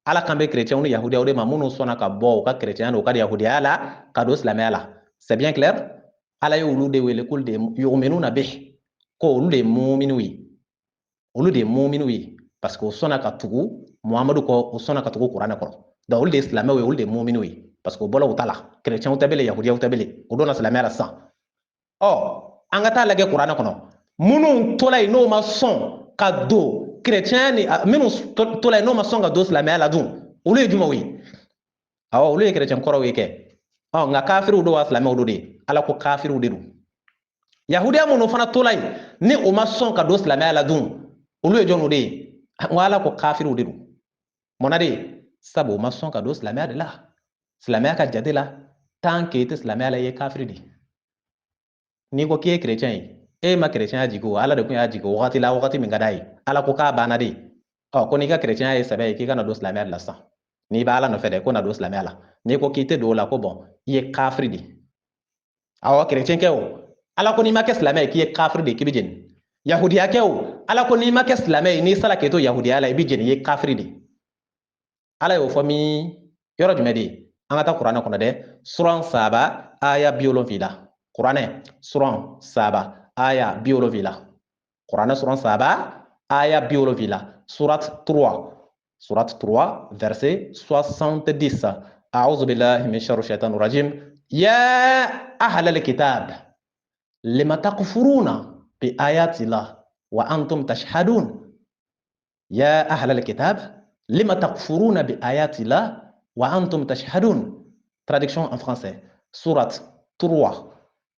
Ala kan bɛ chrétien ni yahudiya de ma minnu sɔnna ka bɔ u ka chrétien u ka yahudiya la ka don silamɛya la. C'est bien clair? Ala ye olu de wele k'olu de yu'minuna bih, ko olu de ye mu'minu ye. Olu de ye mu'minu ye parce que u sɔnna ka tugu Muhamadu kɔ, u sɔnna ka tugu kuranɛ kɔrɔ. Donc olu de ye silamɛw ye, olu de ye mu'minu ye parce que u bɔla u ta la. Chrétien tɛ bilen, yahudiya tɛ bilen. U donna silamɛya la sisan. An ka taa lajɛ kuranɛ kɔnɔ. Minnu tola yen n'o ma sɔn ka don chrétien ni minnu tola yen n'o ma sɔn ka don silamɛya la dun, olu ye jumɛnw ye? Awɔ, olu ye chrétien kɔrɔw ye kɛ. Nka kafiriw don wa silamɛw don de? Ala ko kafiriw de don. Yahudiya minnu fana tola yen ni o ma sɔn ka don silamɛya la dun, olu ye jɔnw de ye? N ko Ala ko kafiriw de don. Munna de? Sabu o ma sɔn ka don silamɛya de la. Silamɛya ka jate la tant que i tɛ silamɛya la i ye kafiri de. N'i ko k'i ye chrétien ye, e ma chrétien jigi o, Ala de tun y'a jigi o wagati la, wagati min ka d'a ye. Ala ko k'a banna de. Ko n'i ka chrétien ye sɛbɛ ye k'i kana don silamɛya la sisan. N'i bɛ Ala nɔfɛ dɛ, ko na don silamɛya la. N'i ko k'i tɛ don o la, ko bon, i ye kafiri de. Awɔ, chrétien kɛ o. Ala ko n'i ma kɛ silamɛ ye k'i ye kafiri de, k'i bɛ jeni. Yahudiya kɛ o. Ala ko n'i ma kɛ silamɛ ye, n'i sala k'i to yahudiya la, i bɛ jeni, i ye kafiri de. Ala y'o fɔ min yɔrɔ jumɛn de ye? An ka taa kuranɛ kɔnɔ dɛ. Suran 7 aya 70 la. Kuranɛ suran 7 aya 70 la. Kuranɛ suran 7 aya 70 la. Surat 3 verset 70. أعوذ بالله من شر الشيطان الرجيم. يا أهل الكتاب لما تكفرون بآيات الله وأنتم تشهدون. يا أهل الكتاب لما تكفرون بآيات الله وأنتم تشهدون. Traduction en français. Surat 3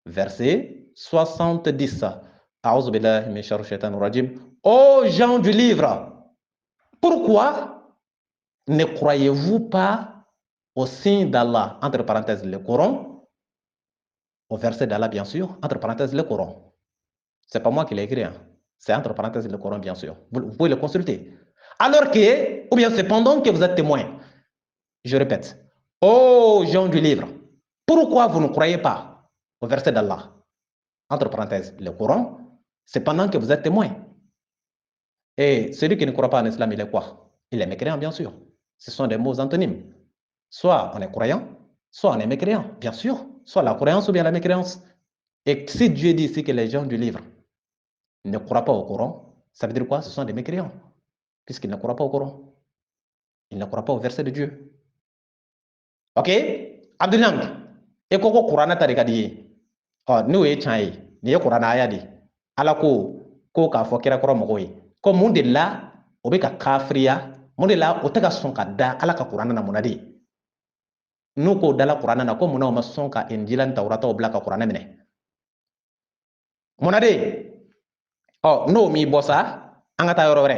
verset 70. أعوذ بالله من شر الشيطان الرجيم. Ô gens du livre, pourquoi ne croyez-vous pas au signe d'Allah, entre parenthèses le Coran, au verset d'Allah bien sûr, entre parenthèses le Coran. C'est pas moi qui l'ai écrit, hein. C'est entre parenthèses le Coran bien sûr. Vous pouvez le consulter. Alors que, ou bien cependant que vous êtes témoin. Je répète. Ô gens du livre, pourquoi vous ne croyez pas au verset d'Allah, entre parenthèses le Coran, cependant que vous êtes témoin? Et celui qui ne croit pas en islam, il est quoi? Il est mécréant, bien sûr. Ce sont des mots antonymes. Soit on est croyant, soit on est mécréant, bien sûr. Soit la croyance ou bien la mécréance. Et si Dieu dit ici que les gens du livre ne croient pas au Coran, ça veut dire quoi? Ce sont des mécréants, puisqu'ils ne croient pas au Coran. Ils ne croient pas au verset de Dieu. Ok? Abdullah, et koko Coran tari ka di ye. N'o ye tiɲɛ ye, nin ye Coran aya de. Ala ko k'a fɔ kira kɔrɔ mɔgɔw ye. Ko mun de la o bɛ ka kafiriya, mun de la o tɛ ka sɔn ka da Ala ka Coran na mun na de? N'u ko dala Coran na ko mun na o ma sɔn ka Injila ni Tawurataw bila ka Coran minɛ? Mun na de? N'o m'i bɔ sa, an ka taa yɔrɔ wɛrɛ.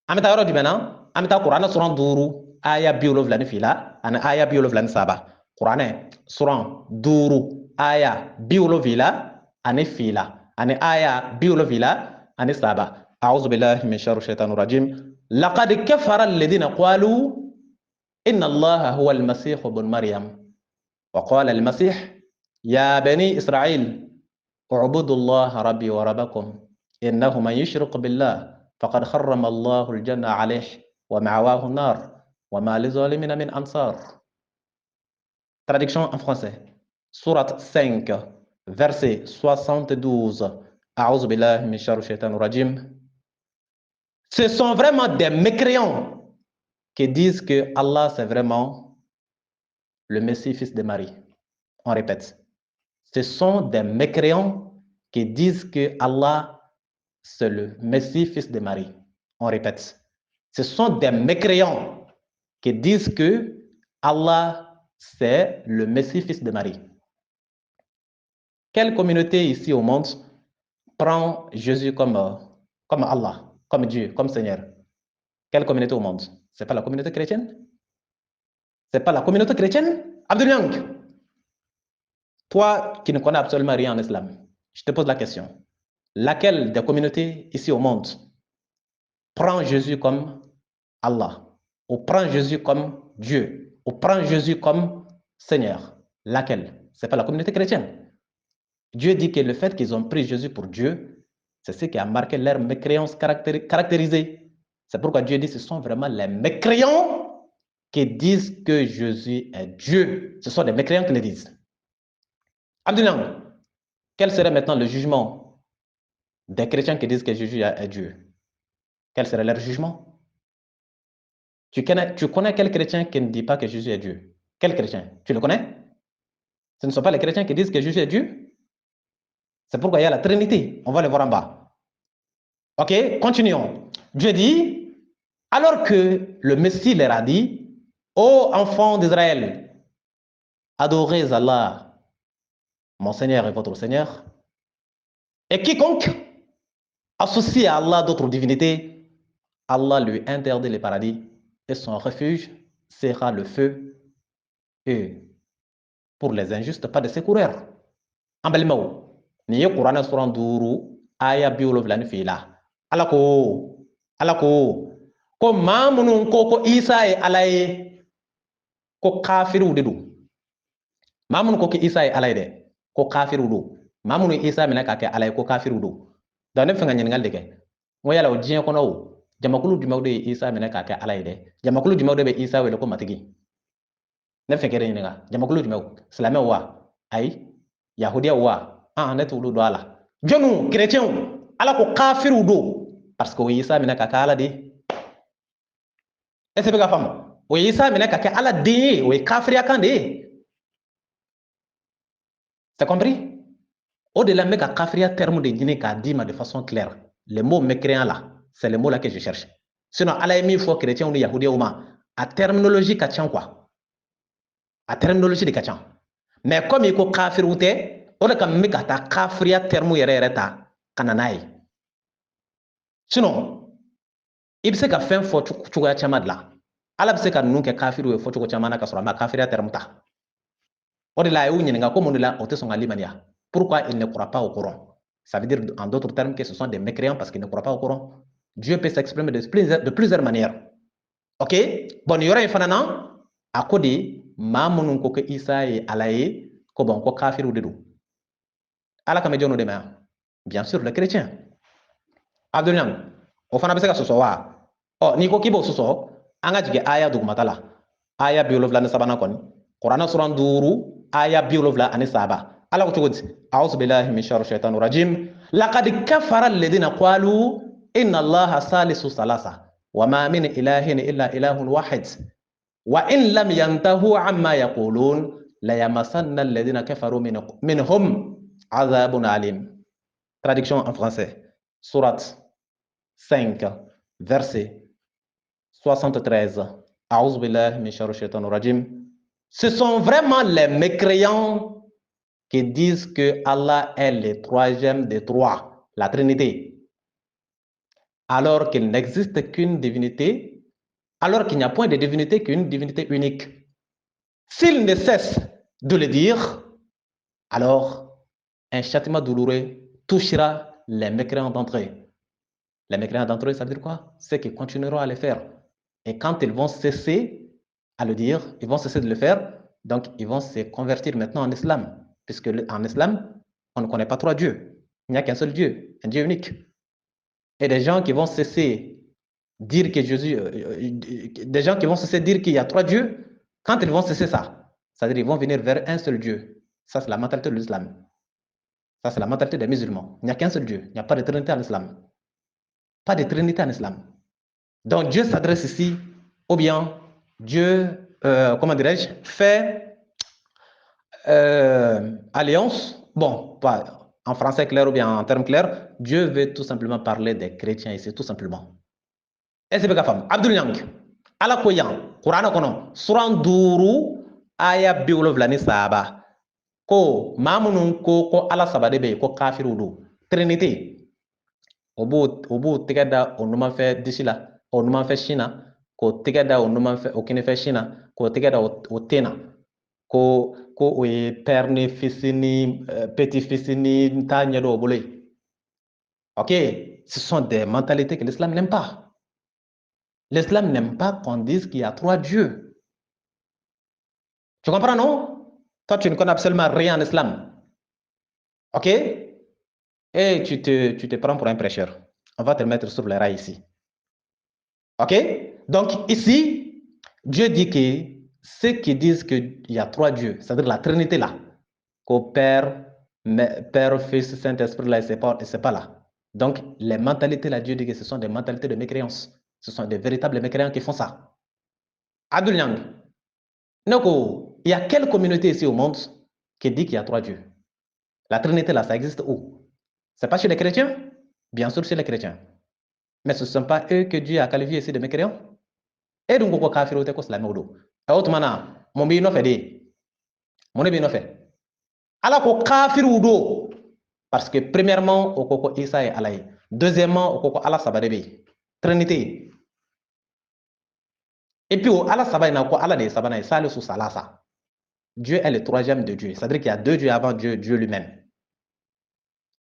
An bɛ taa yɔrɔ jumɛn na? An bɛ taa Kuranɛ suran 5 aya 72 ani aya 73. Kuranɛ suran 5 aya 70 ani 2 ani aya 73 ani 3. أعوذ بالله من شر الشيطان الرجيم. لقد كفر الذين قالوا إن الله هو المسيح ابن مريم وقال المسيح يا بني إسرائيل اعبدوا الله ربي وربكم إنه من يشرك بالله فقد حرم الله الجنة عليه ومأواه النار وما للظالمين من أنصار. Traduction en français. Sourate 5, verset 72. أعوذ بالله من شر الشيطان الرجيم. Ce sont vraiment des mécréants qui disent que Allah c'est vraiment le Messie fils de Marie. On répète. Ce sont des mécréants qui disent que Allah c'est le Messie fils de Marie. On répète. Ce sont des mécréants qui disent que Allah c'est le Messie fils de Marie. Quelle communauté ici au monde prend Jésus comme Allah, comme Dieu, comme Seigneur? Quelle communauté au monde? C'est pas la communauté chrétienne? C'est pas la communauté chrétienne? Abdullah, toi qui ne connais absolument rien en islam, je te pose la question. Laquelle des communautés ici au monde prend Jésus comme Allah, ou prend Jésus comme Dieu, ou prend Jésus comme Seigneur? Laquelle? C'est pas la communauté chrétienne. Dieu dit que le fait qu'ils ont pris Jésus pour Dieu, C'est ce qui a marqué leur mécréance caractérisée. C'est pourquoi Dieu dit que ce sont vraiment les mécréants qui disent que Jésus est Dieu. Ce sont des mécréants qui le disent. Abdullah, quel serait maintenant le jugement des chrétiens qui disent que Jésus est Dieu? Quel serait leur jugement? Tu connais quel chrétien qui ne dit pas que Jésus est Dieu? Quel chrétien? Tu le connais? Ce ne sont pas les chrétiens qui disent que Jésus est Dieu. C'est pourquoi il y a la Trinité. On va le voir en bas. Ok, continuons. Dieu dit, alors que le Messie leur a dit, ô enfants d'Israël, adorez Allah, mon Seigneur et votre Seigneur, et quiconque associe à Allah d'autres divinités, Allah lui interdit le paradis et son refuge sera le feu. Et pour les injustes, pas de secoureur. En bel mot, ni ye Qur'an suran duru aya biwolofila ni fila. Ala ko maa minnu ko Isa ye Ala ye ko kafiriw de don. Maa minnu ko Isa ye Ala ye dɛ ko kafiriw don. Maa minnu Isa minɛ k'a kɛ Ala ye ko kafiriw don. Donc ne bɛ fɛ ka ɲininkali de kɛ. N ko yala o diɲɛ kɔnɔ o jamakulu jumɛnw de ye Isa minɛ k'a kɛ Ala ye dɛ? Jamakulu jumɛnw de bɛ Isa wele ko matigi? Ne bɛ fɛ k'e ɲininka jamakulu jumɛnw? Silamɛw wa? Ayi. Yahudiyaw wa? Ne t'olu dɔn a la. Jɔnniw chrétienw Ala ko kafiriw don parce que o ye Isa minɛ ka kɛ Ala de ye. Est-ce que bɛ ka faamu? O ye Isa minɛ ka kɛ Ala den ye, o ye kafiriya kan de ye. C'est compris? Au delà de la kafiriya terme de ɲini k'a d'i ma de façon claire. Le mot mécréant là, c'est le mot là que je cherche. Sinon, Ala ye min fɔ chrétienw ni yahudiyaw ma, a terminologie ka ca quoi. A terminologie de ka ca. Mais comme i ko kafiriw tɛ, o de kama n bɛ ka taa kafiriya terme yɛrɛ ta ka na n'a ye. Sinon, i bɛ se ka fɛn fɔ cogoya caman de la. Ala bɛ se ka ninnu kɛ kafiriw ye fɔcogo caman na ka sɔrɔ a ma kafiriya terme ta. O de la a y'u ɲininka ko mun de la o tɛ sɔn ka limaniya. Pourquoi il ne croit pas au Coran? Ça veut dire en d'autres termes que ce sont des mécréants parce qu'ils ne croient pas au Coran. Dieu peut s'exprimer de plusieurs manières. Ok? Bon, il y aura un fanana à côté, mamun ko ke Isa et Alaye, ko bon ko kafir ou dedou. Ala kame jono de ma. Bien sûr, les chrétiens. Abdullah, o fana bese ka soso wa. Oh, ni ko kibo soso, anga jige aya dugmatala. Aya biolofla ne sabana koni. Qur'ana suran duru, aya biolofla ane saba. Allah ko tugudi a'udhu billahi min sharri shaitanir rajim laqad kafara alladhina qalu inna allaha salisu salasa wa ma min ilahin illa ilahun wahid wa in lam yantahu amma yaqulun la yamassanna alladhina kafaru minhum azabun alim. Traduction en français, sourate 5 verset 73. A'udhu billahi min sharri shaitanir rajim. Ce sont vraiment les mécréants qui disent que Allah est le troisième des trois, la Trinité, alors qu'il n'existe qu'une divinité, alors qu'il n'y a point de divinité qu'une divinité unique. S'ils ne cessent de le dire, alors un châtiment douloureux touchera les mécréants d'entre eux. Les mécréants d'entre eux, ça veut dire quoi? Ceux qui continueront à le faire. Et quand ils vont cesser à le dire, ils vont cesser de le faire, donc ils vont se convertir maintenant en islam. Puisque en islam, on ne connaît pas trois dieux. Il n'y a qu'un seul Dieu, un Dieu unique. Et des gens qui vont cesser de dire que Jésus, des gens qui vont cesser de dire qu'il y a trois dieux, quand ils vont cesser ça, c'est-à-dire qu'ils vont venir vers un seul Dieu. Ça, c'est la mentalité de l'islam. Ça, c'est la mentalité des musulmans. Il n'y a qu'un seul Dieu. Il n'y a pas de trinité en islam. Pas de trinité en islam. Donc Dieu s'adresse ici, ou bien Dieu, comment dirais-je, fait alliance, bon, pas en français clair ou bien en termes clairs, Dieu veut tout simplement parler des chrétiens ici, tout simplement. Est-ce que femme Abdul Yang, ala ko yang, Quran kono, suran duru, aya biwolofila ni saba, ko mamunun ko ala saba de be ko kafiru do, trinité, obu tɛgɛ da o numan fɛ disi la, o numan fɛ sin na, k'o tɛgɛ da o numan fɛ o kini fɛ sin na, k'o tɛgɛ da o ten na, ko o ye père ni fils ni petit fils ni n t'a ɲɛdɔn o bolo ye. Ok, ce sont des mentalités que l'islam n'aime pas. L'islam n'aime pas qu'on dise qu'il y a trois dieux. Tu comprends, non? Toi, tu ne connais absolument rien en islam. Ok? et tu te prends pour un prêcheur. On va te mettre sur les rails ici. OK? Donc ici, Dieu dit que ceux qui disent qu'il y a 3 dieux, c'est-à-dire la Trinité là, qu'au Père, Père, Fils, Saint-Esprit là, c'est pas là. Donc les mentalités là, Dieu dit que ce sont des mentalités de mécréance. Ce sont des véritables mécréants qui font ça. Abdul Yang, il y a quelle communauté ici au monde qui dit qu'il y a 3 dieux? La Trinité là, ça existe où? C'est pas chez les chrétiens? Bien sûr chez les chrétiens. Mais ce ne sont pas eux que Dieu a qualifiés ici de mécréants. Et donc, on a fait ko silamɛw don. Autrement, mon b'i nɔfɛ de. Mon b'i nɔfɛ. Ala ko kafiriw don. Parce que premièrement, o ko ko Isa est Ala ye. Deuxièmement, o ko ko Ala saba de bɛ yen. Trinité. Et puis, Ala saba in na ko Ala de ye sabanan ye. Salisu salasa. Dieu est le troisième de Dieu. C'est-à-dire qu'il y a 2 dieux avant Dieu, Dieu lui-même.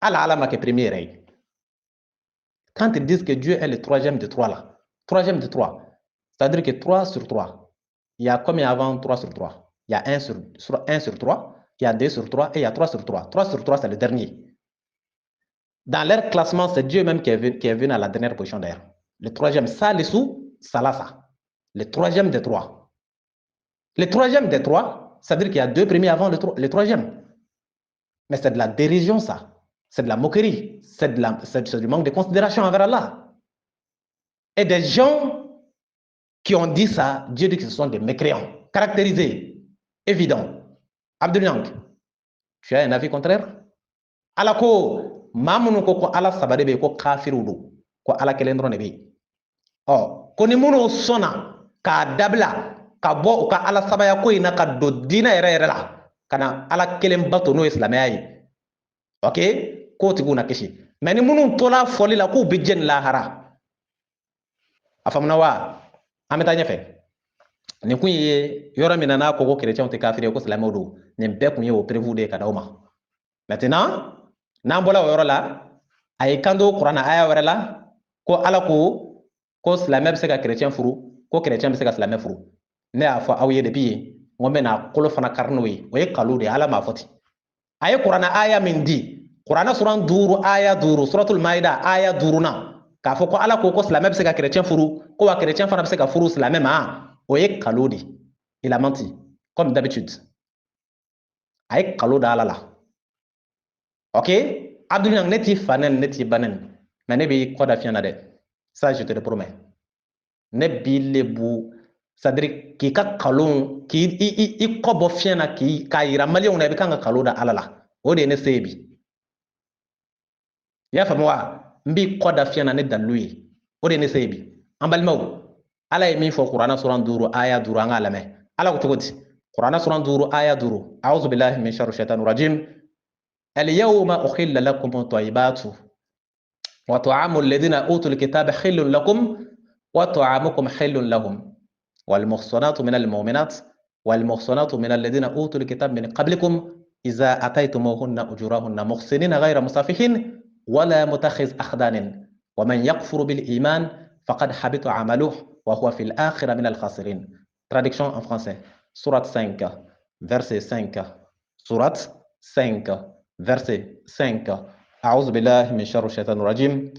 Ala ma ke premier yɛrɛ. Quand ils disent que Dieu est le troisième de 3 là, troisième de 3, c'est-à-dire que 3 sur 3, il y a combien avant 3 sur 3? Il y a 1 sur 3, il y a 2 sur 3 et il y a 3 sur 3. 3 sur 3, c'est le dernier. Dans leur classement, c'est Dieu même qui est venu à la dernière position d'ailleurs. Le troisième, Salisu Salasa. Le troisième des 3. Le troisième des 3, c'est-à-dire qu'il y a 2 premiers avant le troisième. Mais c'est de la dérision, ça. C'est de la moquerie. C'est du manque de considération envers Allah. Et des gens qui ont dit ça, Dieu dit que ce sont des mécréants, caractérisés, évidents. Abdul Yang, tu as un avis contraire? Ala ko mamunu ko ala sabade be ko kafiru do ko ala kelendro ne be. Oh, ko ni munu sona ka dabla ka bo ka ala sabaya ko ina ka do dina yere la kana ala kelen bato no islamaya yi. OK? Ko tiguna kishi. Mais ni munu tola foli la ko be jen lahara. Afamna wa ameta nyefe. Ni kun ye yɔrɔ min na n'a ko ko chrétiens tɛ kafiri ye ko silamɛw don nin bɛɛ kun ye o prévu de ye ka d'aw ma. Maintenant n'an bɔra o yɔrɔ la a ye kanto kuranna aya wɛrɛ la ko ala ko silamɛ bɛ se ka chrétien furu ko chrétien bɛ se ka silamɛ furu. Ne y'a fɔ aw ye depuis yen n ko n bɛna kolo fana kari n'o ye o ye nkalon de ye ala m'a fɔ ten. A ye kuranna aya min di kuranna suran 5 aya 5 suratul maida aya 5nan k'a fɔ ko ala ko silamɛ bɛ se ka chrétien furu ko wa chrétien fana bɛ se ka furu silamɛ ma. Oye Kalodi, il a menti, comme d'habitude. Avec Kalodi à la. Ok? Abdullah neti fanen, neti banen. Mais ne bi quoi d'affiana de. Ça, je te le promets. Ne bi lebu. C'est-à-dire, qui ka kalon, qui i kobo fiana, qui ka ira mali on a bekanga kaloda à la. Ode ne sebi. Ya famwa, mbi quoi d'affiana ne dan lui. Ode ne sebi. Ambalmau. Ala ye min fɔ kuranna suran 5 aya 5 an k'a lamɛn ala ko cogo di kuranna suran 5 aya 5 a'udhu billahi min sharri shaitani rajim al-yawma ukhilla lakum at-tayyibatu wa ta'amu alladhina utul kitaba khillun lakum wa ta'amukum khillun lahum wal muhsanatu min al-mu'minat wal muhsanatu min alladhina utul kitaba min qablikum idha ataytumuhunna ujurahunna muhsinina ghayra musafihin wala mutakhiz akhdanin wa man yakfur bil iman faqad habita 'amaluhu. Traduction en français. Surat 5, verset 5. Surat 5, verset 5. A'udhu billahi min sharri shaitanir rajim.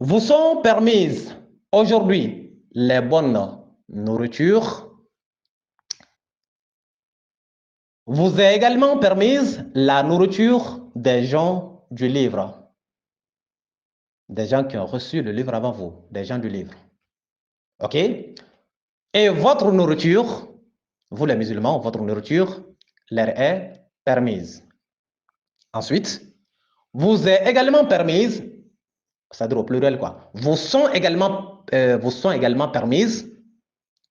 Vous sont permises aujourd'hui les bonnes nourritures. Vous est également permise la nourriture des gens du livre. Des gens qui ont reçu le livre avant vous. Des gens du livre. OK? Et votre nourriture, vous les musulmans, votre nourriture leur est permise. Ensuite, vous est également permise, c'est-à-dire au pluriel quoi, vous sont également permises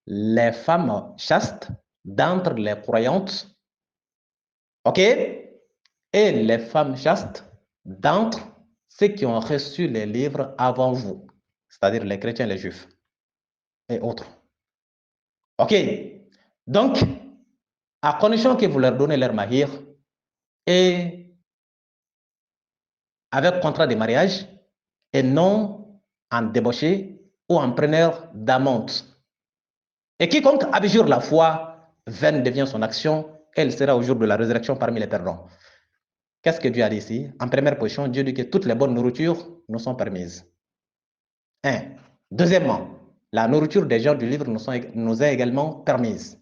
les femmes chastes d'entre les croyantes, OK? Et les femmes chastes d'entre ceux qui ont reçu les livres avant vous, c'est-à-dire les chrétiens, les juifs et autres. OK? Donc, à condition que vous leur donnez leur mahir et avec contrat de mariage et non en débauché ou en preneur d'amende. Et quiconque abjure la foi, vaine devient son action, elle sera au jour de la résurrection parmi les perdants. Qu'est-ce que Dieu a dit ici? En première position, Dieu dit que toutes les bonnes nourritures nous sont permises. 1. Deuxièmement, la nourriture des gens du livre nous est également permise.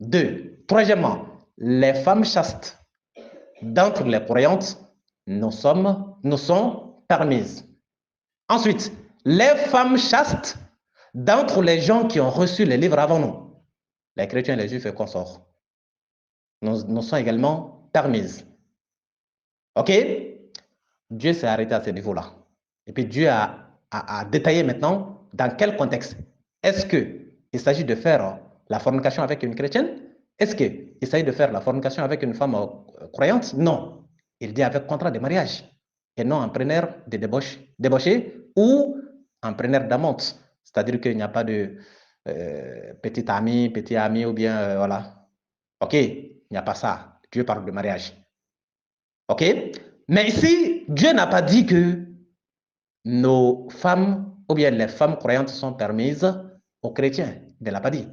2. Troisièmement, les femmes chastes d'entre les croyantes nous sont permises. Ensuite, les femmes chastes d'entre les gens qui ont reçu les livres avant nous, les chrétiens, les juifs et consorts, nous sont également permises. Ok? Dieu s'est arrêté à ce niveau-là. Et puis Dieu a détaillé maintenant dans quel contexte. Est-ce qu'il s'agit de faire la fornication avec une chrétienne? Est-ce qu'il s'agit de faire la fornication avec une femme croyante? Non. Il dit avec contrat de mariage et non en preneur de débauché ou en preneur d'amante. C'est-à-dire qu'il n'y a pas de petit ami ou bien voilà. Ok, il n'y a pas ça. Dieu parle de mariage. Ok? Mais ici, Dieu n'a pas dit que nos femmes ou bien les femmes croyantes sont permises aux chrétiens. Il ne l'a pas dit.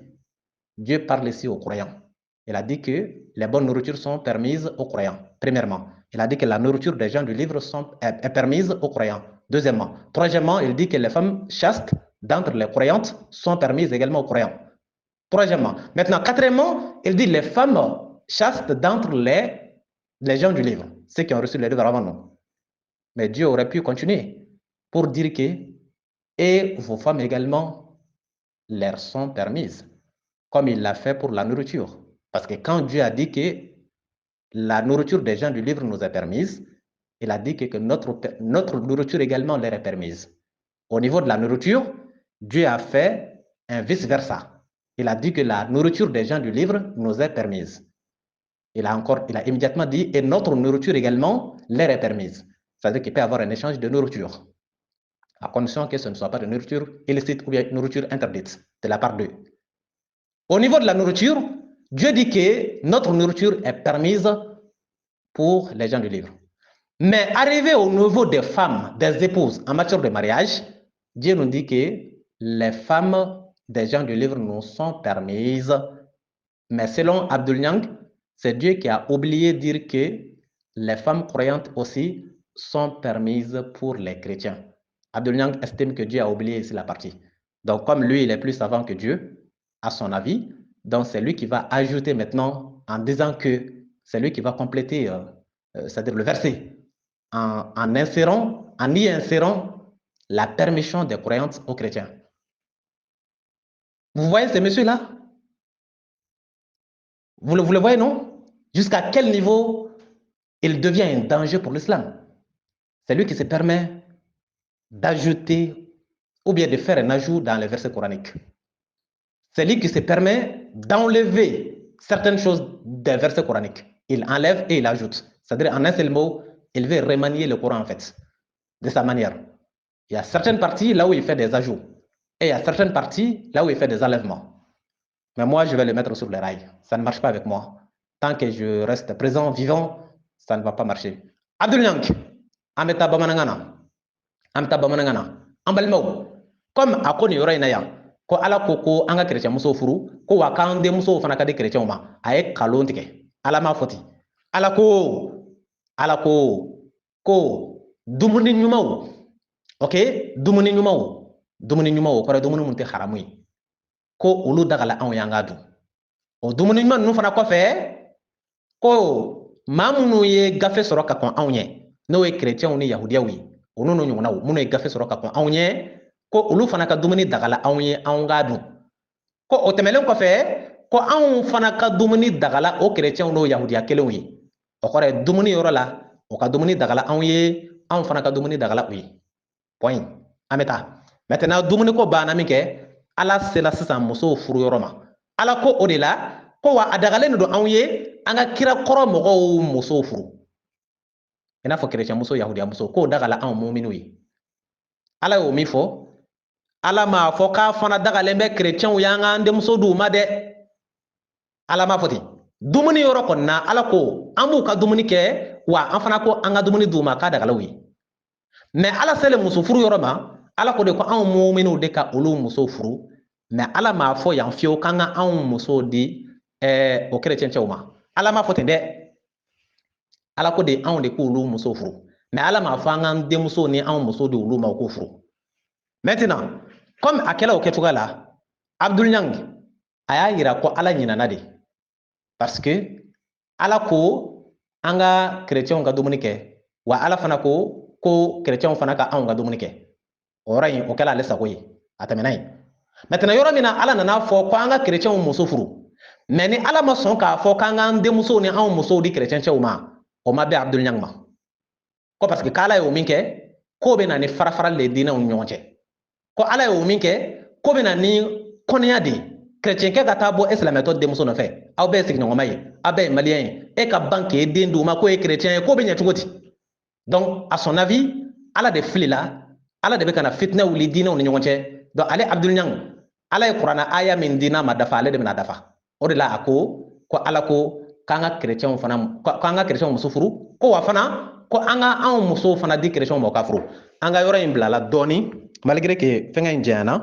Dieu parle ici aux croyants. Il a dit que les bonnes nourritures sont permises aux croyants. Premièrement, il a dit que la nourriture des gens du livre est permise aux croyants. Deuxièmement. Troisièmement, il dit que les femmes chastes d'entre les croyantes sont permises également aux croyants. Troisièmement. Maintenant, quatrièmement, il dit les femmes chastes d'entre les gens du livre, ceux qui ont reçu le livre avant nous. Mais Dieu aurait pu continuer pour dire que et vos femmes également leur sont permises, comme il l'a fait pour la nourriture. Parce que quand Dieu a dit que la nourriture des gens du livre nous est permise, il a dit que notre nourriture également leur est permise. Au niveau de la nourriture, Dieu a fait un vice-versa. Il a dit que la nourriture des gens du livre nous est permise. Il a immédiatement dit, et notre nourriture également leur est permise. C'est-à-dire qu'il peut y avoir un échange de nourriture, à condition que ce ne soit pas de nourriture illicite ou bien nourriture interdite de la part d'eux. Au niveau de la nourriture, Dieu dit que notre nourriture est permise pour les gens du livre. Mais arrivé au niveau des femmes, des épouses en matière de mariage, Dieu nous dit que les femmes des gens du livre nous sont permises. Mais selon Abdul Yang, c'est Dieu qui a oublié de dire que les femmes croyantes aussi sont permises pour les chrétiens. Abdul Yang estime que Dieu a oublié ici la partie. Donc, comme lui, il est plus savant que Dieu, à son avis, donc c'est lui qui va ajouter maintenant en disant que c'est lui qui va compléter, c'est-à-dire le verset, en y insérant la permission des croyantes aux chrétiens. Vous voyez ce monsieur-là? Vous le voyez, non? Jusqu'à quel niveau il devient un danger pour l'islam. C'est lui qui se permet d'ajouter ou bien de faire un ajout dans les versets coraniques. C'est lui qui se permet d'enlever certaines choses des versets coraniques. Il enlève et il ajoute. C'est-à-dire, en un seul mot, il veut remanier le Coran en fait, de sa manière. Il y a certaines parties là où il fait des ajouts. Et il y a certaines parties là où il fait des enlèvements. Mais moi, je vais le mettre sur les rails. Ça ne marche pas avec moi. Tant que je reste présent, vivant, ça ne va pas marcher. Abdul Yank, ameta bamanangana, ambalimaw, comme a ko ni yɔrɔ in na yan, ko ala ko an ka chrétien muso furu, ko wa k'an den musow fana ka di chrétien ma, a ye kalon tigɛ. Ala m'a fɔ ten. Ala ko dumuni ɲumanw, ok, dumuni ɲumanw, kɔrɔ dumuni mun tɛ haramu ye, ko olu dagala anw y'an ka dun. O dumuni ɲuman ninnu fana kɔfɛ, ko maa minnu ye gafe sɔrɔ ka kɔn anw ɲɛ, n'o ye chrétienw ni yahudiyaw ye, o n'u ɲɔgɔnnaw minnu ye gafe sɔrɔ ka kɔn anw ɲɛ, ko olu fana ka dumuni dagala anw ye anw ka dun. Ko o tɛmɛlen kɔfɛ, ko anw fana ka dumuni dagala o chrétienw n'o yahudiya kelenw ye. O kɔrɔ ye dumuni yɔrɔ la, o ka dumuni dagala anw ye, anw fana ka dumuni dagala u ye. Point. An bɛ taa. Maintenant dumuni ko banna min kɛ, Ala sela sisan musow furu yɔrɔ ma. Ala ko o de la, ko wa a dagalen don anw ye, an ka kira kɔrɔ mɔgɔw musow furu. I n'a fɔ chrétien muso, yahudiya muso, k'o dagala anw muminw ye. Ala y'o min fɔ, Ala m'a fɔ k'a fana dagalen bɛ chrétienw y'an k'an denmuso d'u ma dɛ. Ala m'a fɔ ten. Dumuni yɔrɔ kɔni na, Ala ko an b'u ka dumuni kɛ, wa an fana ko an ka dumuni d'u ma k'a dagalaw ye. Mais Ala selen muso furu yɔrɔ ma, Ala ko de ko anw muminw de ka olu muso furu. Mais Ala m'a fɔ yan fiyewu k'an ka anw muso di o chrétien cɛw ma. Ala m'a fɔ ten dɛ. ala ko de anw de k'olu muso furu mais ala m'a fɔ an k'an denmuso ni anw muso de olu ma ko furu maintenant comme a kɛla o kɛcogoya la Abdul Niang a y'a yira ko ala ɲinana de parce que ala ko an ka chrétienw ka dumuni kɛ wa ala fana ko chrétienw fana ka anw ka dumuni kɛ o yɔrɔ in o kɛla ale sago ye a tɛmɛna yen maintenant yɔrɔ min na ala nana fɔ ko an ka chrétienw muso furu mais ni ala ma sɔn k'a fɔ k'an k'an denmuso ni anw musow di chrétien cɛw ma o ma bɛn Abdul Niang ma ko parce que k'ala ye o min kɛ k'o bɛ na ni farafarali de diinɛw ni ɲɔgɔn cɛ ko ala ye o min kɛ k'o bɛ na ni kɔnniya de ye chrétienkɛ ka taa bɔ e silamɛtɔ denmuso nɔfɛ aw bɛɛ ye sigiɲɔgɔnma ye aw bɛɛ ye maliyɛn ye e ka ban k'e den d'u ma k'o ye chrétien ye k'o bɛ ɲɛ cogo di donc à son avis ala de filila ala de bɛ ka na fitinɛ wuli diinɛw ni ɲɔgɔn cɛ donc ale Abdul Niang ala ye kuranna aya min di n'a ma dafa ale de bɛna dafa o de la a ko ala ko k'an ka chrétienw fana k'an ka chrétienw muso furu ko wa fana ko an ka anw musow fana di chrétienw ma o ka furu an ka yɔrɔ in bila la dɔɔni malgré que fɛngɛ in janyana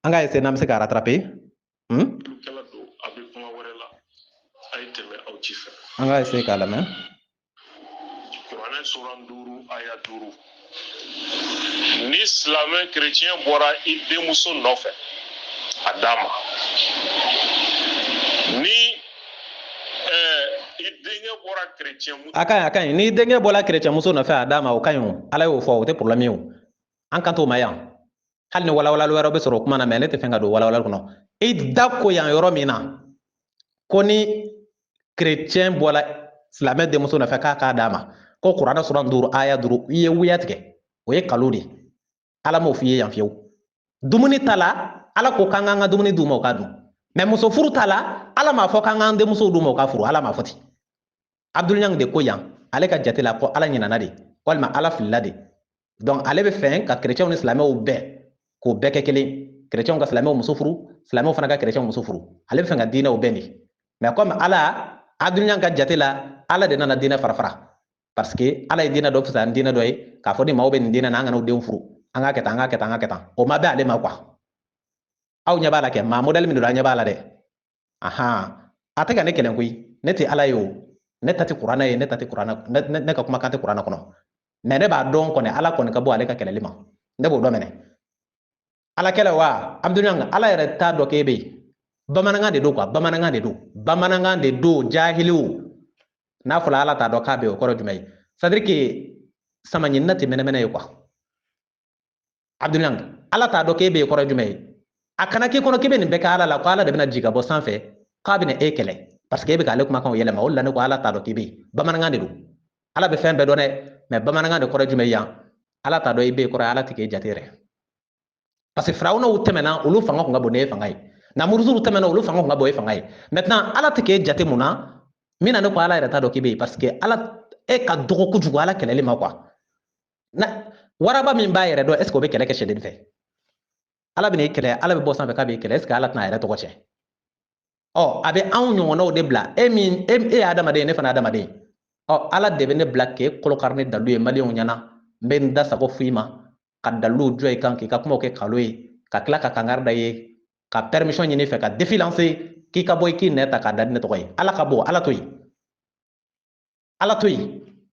an ka essayer n'an bɛ se ka rattraper an ka essayer k'a lamɛn kuranɛ sura 5 aya 5 ni silamɛ chrétien bɔra i denmuso nɔfɛ a d'a ma ni i denkɛ bɔra chrétien muso a ka ɲi ni denkɛ bɔra chrétien muso nɔfɛ a d'a ma o ka ɲi o ala y'o fɔ o tɛ problème ye o an kan t'o ma yan hali ni walawalali wɛrɛ bɛ sɔrɔ o kuma na mais ne tɛ fɛn ka don walawalali kɔnɔ i da ko yan yɔrɔ min na ko ni chrétien bɔra silamɛ denmuso nɔfɛ k'a d'a ma ko kuranɛ sura 5 aya 5 i ye wuya tigɛ o ye kalo de ala m'o f'i ye yan fiyewu dumuni ta la ala ko k'an k'an ka dumuni d'u ma o ka dun mais muso furu ta la ala m'a fɔ k'an k'an denmusow d'u ma o ka furu ala m'a fɔ ten Abdul Niang de ko yan ale ka jate la ko ala ɲinana de walima ala filila de donc ale bɛ fɛn ka chrétienw ni silamɛw bɛɛ k'o bɛɛ kɛ kelen chrétienw ka silamɛw muso furu silamɛw fana ka chrétienw muso furu ale bɛ fɛn ka diinɛw bɛɛ de mais comme ala Abdul Niang ka jate la ala de nana diinɛ fara parce que ala ye diinɛ dɔ fisaya ni diinɛ dɔ ye k'a fɔ ni maaw bɛ nin diinɛ na an kana o denw furu an k'a kɛ tan an k'a kɛ tan an k'a kɛ tan o ma bɛn ale ma quoi aw ɲɛ b'a la kɛ maa modèle min don an ɲɛ b'a la dɛ ahan a tɛ ka ne kɛlɛ koyi ne tɛ ala ye o ne ta tɛ kuranɛ ye ne ta tɛ kuranɛ ne ka kumakan tɛ kuranɛ kɔnɔ mais ne b'a dɔn kɔni ala kɔni ka bɔ ale ka kɛlɛli ma ne b'o dɔn mɛnɛ ala kɛlɛ wa Abdul Niang ala yɛrɛ t'a dɔn k'e bɛ yen bamanankan de don quoi bamanankan de don bamanankan de don jahiliw n'a fɔra ala t'a dɔn k'a bɛ yen o kɔrɔ jumɛn ye c'est à dire que sama ɲinina tɛ mɛnɛmɛnɛ ye quoi Abdul Niang ala t'a dɔn k'e bɛ yen kɔrɔ jumɛn ye a kana k'i kɔnɔ k'i bɛ nin bɛɛ kɛ ala la ko ala de bɛna jigin ka bɔ sanfɛ k'a bɛna e kɛlɛ parce que e bɛ k'ale kumakanw yɛlɛma o de la ne ko ala t'a dɔn k'i bɛ yen bamanankan de don ala bɛ fɛn bɛɛ dɔn dɛ mais bamanankan de kɔrɔ jumɛn yan ala t'a dɔn i bɛ yen kɔrɔ ala tɛ k'e jate yɛrɛ parce que firawunaw tɛmɛna olu fanga tun ka bon n'e fanga ye namuruzuw tɛmɛna olu fanga tun ka bon e fanga ye maintenant ala tɛ k'e jate mun na min na ne ko ala yɛrɛ t'a dɔn k'i bɛ yen parce que ala e ka dɔgɔ kojugu ala kɛlɛli ma quoi waraba min b'a yɛrɛ dɔn est ce que o bɛ kɛlɛ kɛ sɛden fɛ ala bɛna e kɛlɛ ala bɛ bɔ sanfɛ k'a bɛ kɛlɛ est ce que ala tɛna a yɛrɛ tɔgɔ cɛ ɔ a bɛ anw ɲɔgɔnnaw de bila e ye adamaden ne fana ye adamaden ɔ ala de bɛ ne bila k'e kɔlɔkari ni dalu ye maliyɛnw ɲɛna n bɛ n da sago f'i ma ka daliluw jɔ i kan k'i ka kumaw kɛ kalo ye ka tila ka kangari da ye ka permission ɲini fɛ ka défi lancer k'i ka bɔ i k'i nɛ ta k'a da ni ne tɔgɔ ye ala ka bɔ ala to yen ala to yen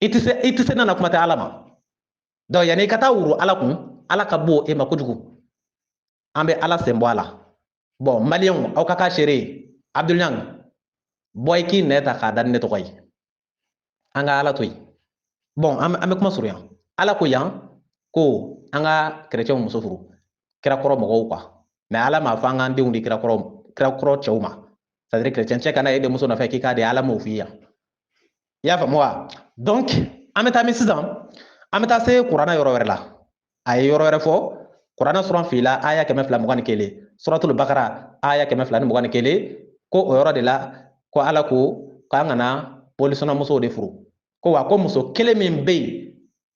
i tɛ se nana kuma tɛ ala ma donc yanni i ka taa wuro ala kun ala ka bɔ e ma kojugu an bɛ ala sen bɔ a la bon maliyɛnw aw ka k'a seere ye Abdul Niang bɔ i k'i nɛ ta k'a da ni ne tɔgɔ ye an ka ala to yen bon an bɛ kuma surunya ala ko yan ko an ka chrétienw muso furu kirakɔrɔ mɔgɔw quoi mais ala m'a fɔ an k'an denw di kirakɔrɔ cɛw ma c'est à dire chrétien cɛ kana e denmuso nɔfɛ k'i k'a di ala m'o f'i ye i y'a faamu wa donc an bɛ taa min sisan an bɛ taa se kuranɛ yɔrɔ wɛrɛ la a ye yɔrɔ wɛrɛ fɔ kuranɛ sura fila aya 221 suratul bakara aya 221 ko o yɔrɔ de la ko ala ko k'an kana bolisɔnnamusow de furu ko wa ko muso kelen min bɛ yen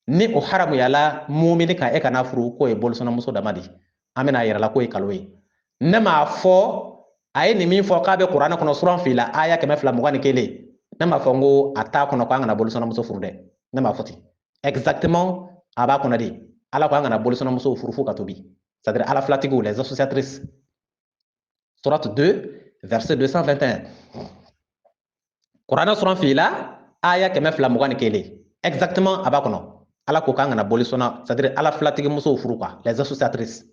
ni o haramuyala mumini kan e kana furu k'o ye bolisɔnnamuso dama de an bɛna yɛrɛ la k'o ye kalo ye ne m'a fɔ a ye nin min fɔ k'a bɛ kuranɛ kɔnɔ sura fila aya 221 ne m'a fɔ n ko a t'a kɔnɔ k'an kana bolisɔnnamuso furu dɛ ne m'a fɔ ten exactement a b'a kɔnɔ de ala ko an kana bolisɔnnamusow furu fo ka tobi c'est à dire ala filatigiw les associatrices sourate 2 verset 221 kuranɛ sura fila aya kɛmɛ fila mugan ni kelen exactement a b'a kɔnɔ ala ko k'an kana boli sɔnna c'est à dire ala filatigi musow furu quoi les associatrices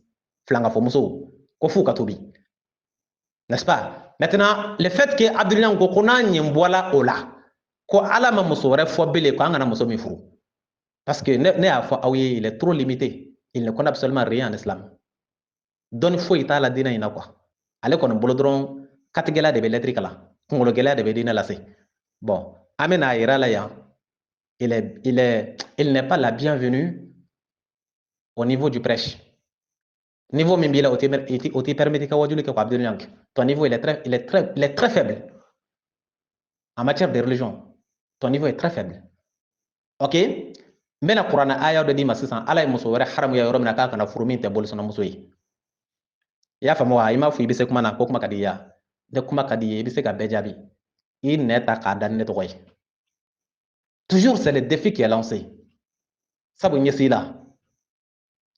filangafɔ musow ko f'u ka tobi n'est-ce pas maintenant le fait que abdulayi ko n'a ɲɛ bɔla o la ko ala ma muso wɛrɛ fɔ bilen ko an kana muso min furu parce que ne y'a fɔ aw ye il est trop limité il ne connaît absolument rien en islam dɔnni foyi t'a la diinɛ in na quoi ale kɔni bolo dɔrɔn katigɛla de bɛ lɛtiri kalan kunkolo gɛlɛya de bɛ diinɛ lase bon an bɛna yira la yan il n'est pas la bienvenue au niveau du prêche niveau min b'i la o t'i permettre i ka wajuli kɛ ko abdulayi ton niveau il est très faible en matière de religion ton niveau est très faible ok n bɛna kuranɛ aya dɔ d'i ma sisan ala ye muso wɛrɛ haramuya yɔrɔ min na k'a kana furu min tɛ bolisɔnnamuso ye i y'a faamu wa i m'a fɔ i bɛ se kuma na ko kuma ka di i ye ne kuma ka di i ye i bɛ se ka bɛɛ jaabi i nɛ ta k'a da ni ne tɔgɔ ye toujours c'est le défi qui est lancé sabu ɲɛsi la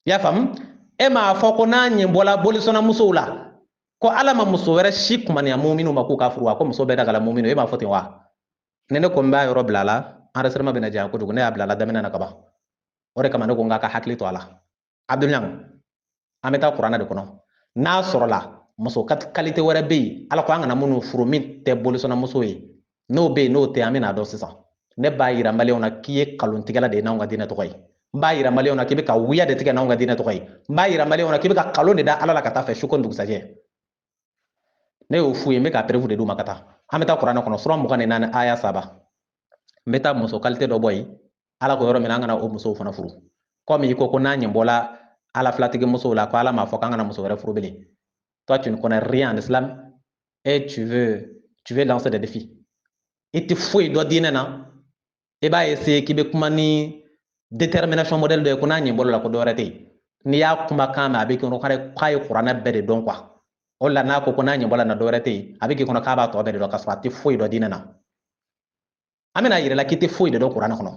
i y'a faamu e m'a fɔ ko n'a ɲɛ bɔla bolisɔnnamusow la ko ala ma muso wɛrɛ si kumaniya muminu ma k'u ka furu wa ko muso bɛɛ dagala muminu e m'a fɔ ten wa ni ne ko n b'a yɔrɔ bila la enregistrement bɛna diya kojugu ne y'a bila la daminɛ na kaban o de kama ne ko n k'a ka hakili to a la abdulayi an bɛ taa kuranɛ de kɔnɔ n'a sɔrɔla muso qualité wɛrɛ bɛ yen ala ko an kana minnu furu min tɛ bolisɔnnamuso ye n'o bɛ yen n'o tɛ an bɛna dɔn sisan ne b'a yira maliyɛnw na k'i ye kalontigɛla de ye n'anw ka diinɛ tɔgɔ ye n b'a yira maliyɛnw na k'i bɛ ka wuya de tigɛ n'anw ka diinɛ tɔgɔ ye n b'a yira maliyɛnw na k'i bɛ ka kalon de da ala la ka taa fɛ su ko ni dugusajɛ ne y'o f'u ye n bɛ ka preuve de d'u ma ka taa an bɛ taa kuranɛ kɔnɔ sura 24 aya 3 n bɛ taa muso qualité dɔ bɔ yen ala ko yɔrɔ min an kana o musow fana furu comme i ko n'a ɲɛ bɔla ala filatigi musow la ko ala m'a fɔ k'an kana muso wɛrɛ furu bilen toi tu ne connais rien en islam et tu veux lancer des défis i tɛ foyi dɔ diinɛ na i b'a essayer k'i bɛ kuma ni détermination modèle dɔ ye ko n'a ɲɛ bɔra la ko dɔwɛrɛ tɛ yen n'i y'a kumakan mɛn a bɛ k'i kɔnɔ k'a ye kuranɛ bɛɛ de dɔn quoi o de la n'a ko n'a ɲɛ bɔra na dɔwɛrɛ tɛ yen a bɛ k'i kɔnɔ k'a b'a tɔ bɛɛ de dɔn k'a sɔrɔ a tɛ foyi dɔn diinɛ na an bɛna yira la k'i tɛ foyi de dɔn kuranɛ kɔnɔ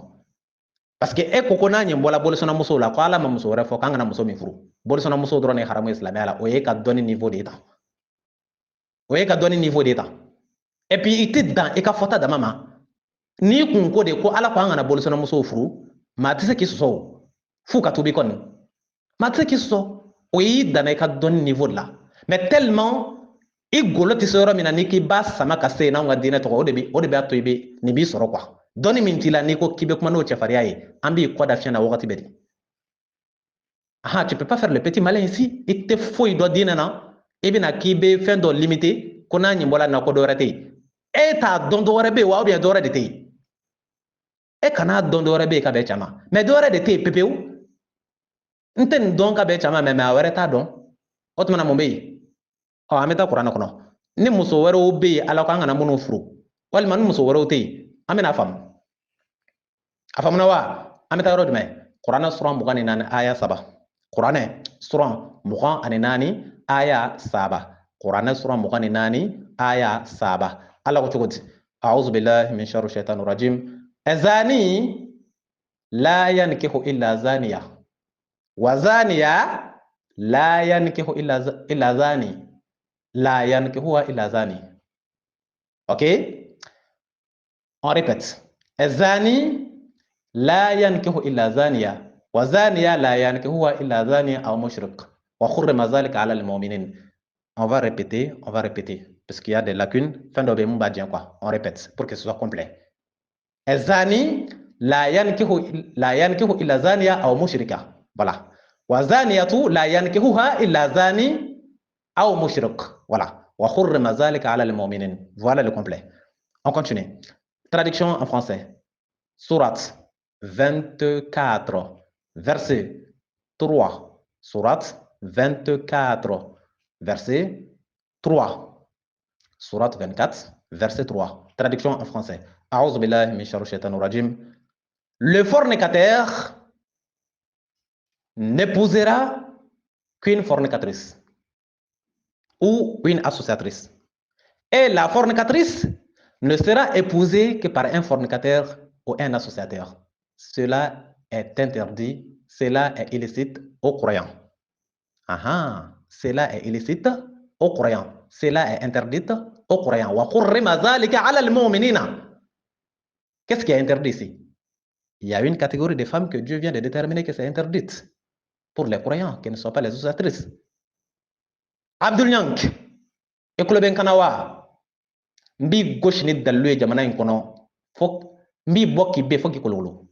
parce que e ko n'a ɲɛ bɔla bolisɔnnamusow la ko ala ma muso wɛrɛ fɔ k'an kana muso min furu bolisɔnnamusow dɔrɔn de ye haramu ye silamɛya la o ye ka dɔnni niveau de ye tan o ye ka dɔnni niveau de ye tan et puis i tɛ dan i ka fɔta dama ma n'i kun ko de ko ala ko an kana bolisɔnnamusow furu maa tɛ se k'i sɔsɔ o f'u ka tubi kɔni maa tɛ se k'i sɔsɔ o y'i danna i ka dɔnni niveau de la mais tellement i golo tɛ se yɔrɔ min na n'i k'i b'a sama ka se n'anw ka diinɛ tɔgɔ o de b'a to i bɛ nin b'i sɔrɔ quoi dɔnni min t'i la n'i ko k'i bɛ kuma n'o cɛfariya ye an b'i kɔ da fiɲɛ na wagati bɛɛ de tu peux pas faire le petit malin ici i tɛ foyi dɔn diinɛ na i bɛna k'i bɛ fɛn dɔ limité ko n'a ɲɛ bɔla na ko dɔwɛrɛ tɛ yen e t'a dɔn dɔwɛrɛ bɛ yen wa ou bien dɔwɛrɛ de tɛ yen e kana dɔn dɔwɛrɛ bɛ yen ka bɛn caman mais dɔwɛrɛ de tɛ yen pepewu n tɛ nin dɔn ka bɛn caman mais a wɛrɛ t'a dɔn o tuma na mun bɛ yen an bɛ taa kuranɛ kɔnɔ ni muso wɛrɛw bɛ yen ala ko an kana minnu furu walima ni muso wɛrɛw tɛ yen an bɛna faamu a faamuna wa an bɛ taa yɔrɔ jumɛn kuranɛ sura 24 aya 3 kuranɛ sura 24 aya 3 kuranɛ sura 24 aya 3 ala ko cogo di a'udhu billahi min sharri shaitanir rajim azani la yankihu illa zaniya wa zaniya la yankihu illa zani la yankihuha illa zani ok on répète azani la yankihu illa zaniya wa zaniya la yankihuha illa zani aw mushrik wa hurrima dhalika ala al-mu'minin on va répéter parce qu'il y a des lacunes fin de bemba bien quoi on répète pour que ce soit complet azani la yankihu illa zaniya aw mushrika voilà wa zaniyatu la yankihuha illa zani aw mushrik voilà wa hurrima dhalika ala al-mu'minin voilà le complet on continue traduction en français sourate 24 verset 3 sourate 24 verset 3 sourate 24 verset 3 traduction en français a'udhu billahi min sharri shaitanir rajim le fornicateur n'épousera qu'une fornicatrice ou une associatrice. Et la fornicatrice ne sera épousée que par un fornicateur ou un associateur. Cela est interdit, cela est illicite aux croyants. Cela est illicite aux croyants. Cela est interdit aux croyants. Qu'est-ce qui est interdit ici? Il y a une catégorie de femmes que Dieu vient de déterminer que c'est interdite pour les croyants, qui ne soient pas les usatrices. Abdul Nyank, Ekoloben Kanawa, Mbi gauche ni dalue jamana inkono, fok, Mbi boki be foki kololo.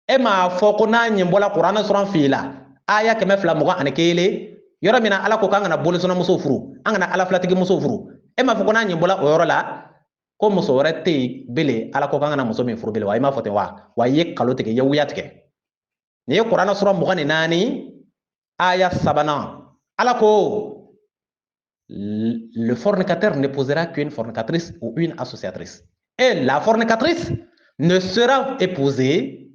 Ema foko na nyembola Qur'ana suran fila, aya keme fla muga anekele, yora mina ala ko kanga na bolu sona muso furu, anga ala flatigi muso furu. Ema foko na nyembola o yoro la, ko muso wore te bele ala ko kanga na muso min furu bele wa ima fote wa ye kalo tege ye wuya tege. Ni ye Qur'ana suran muga ni nani, aya sabana, ala ko le fornicateur n'épousera qu'une fornicatrice ou une associatrice. Et la fornicatrice ne sera épousée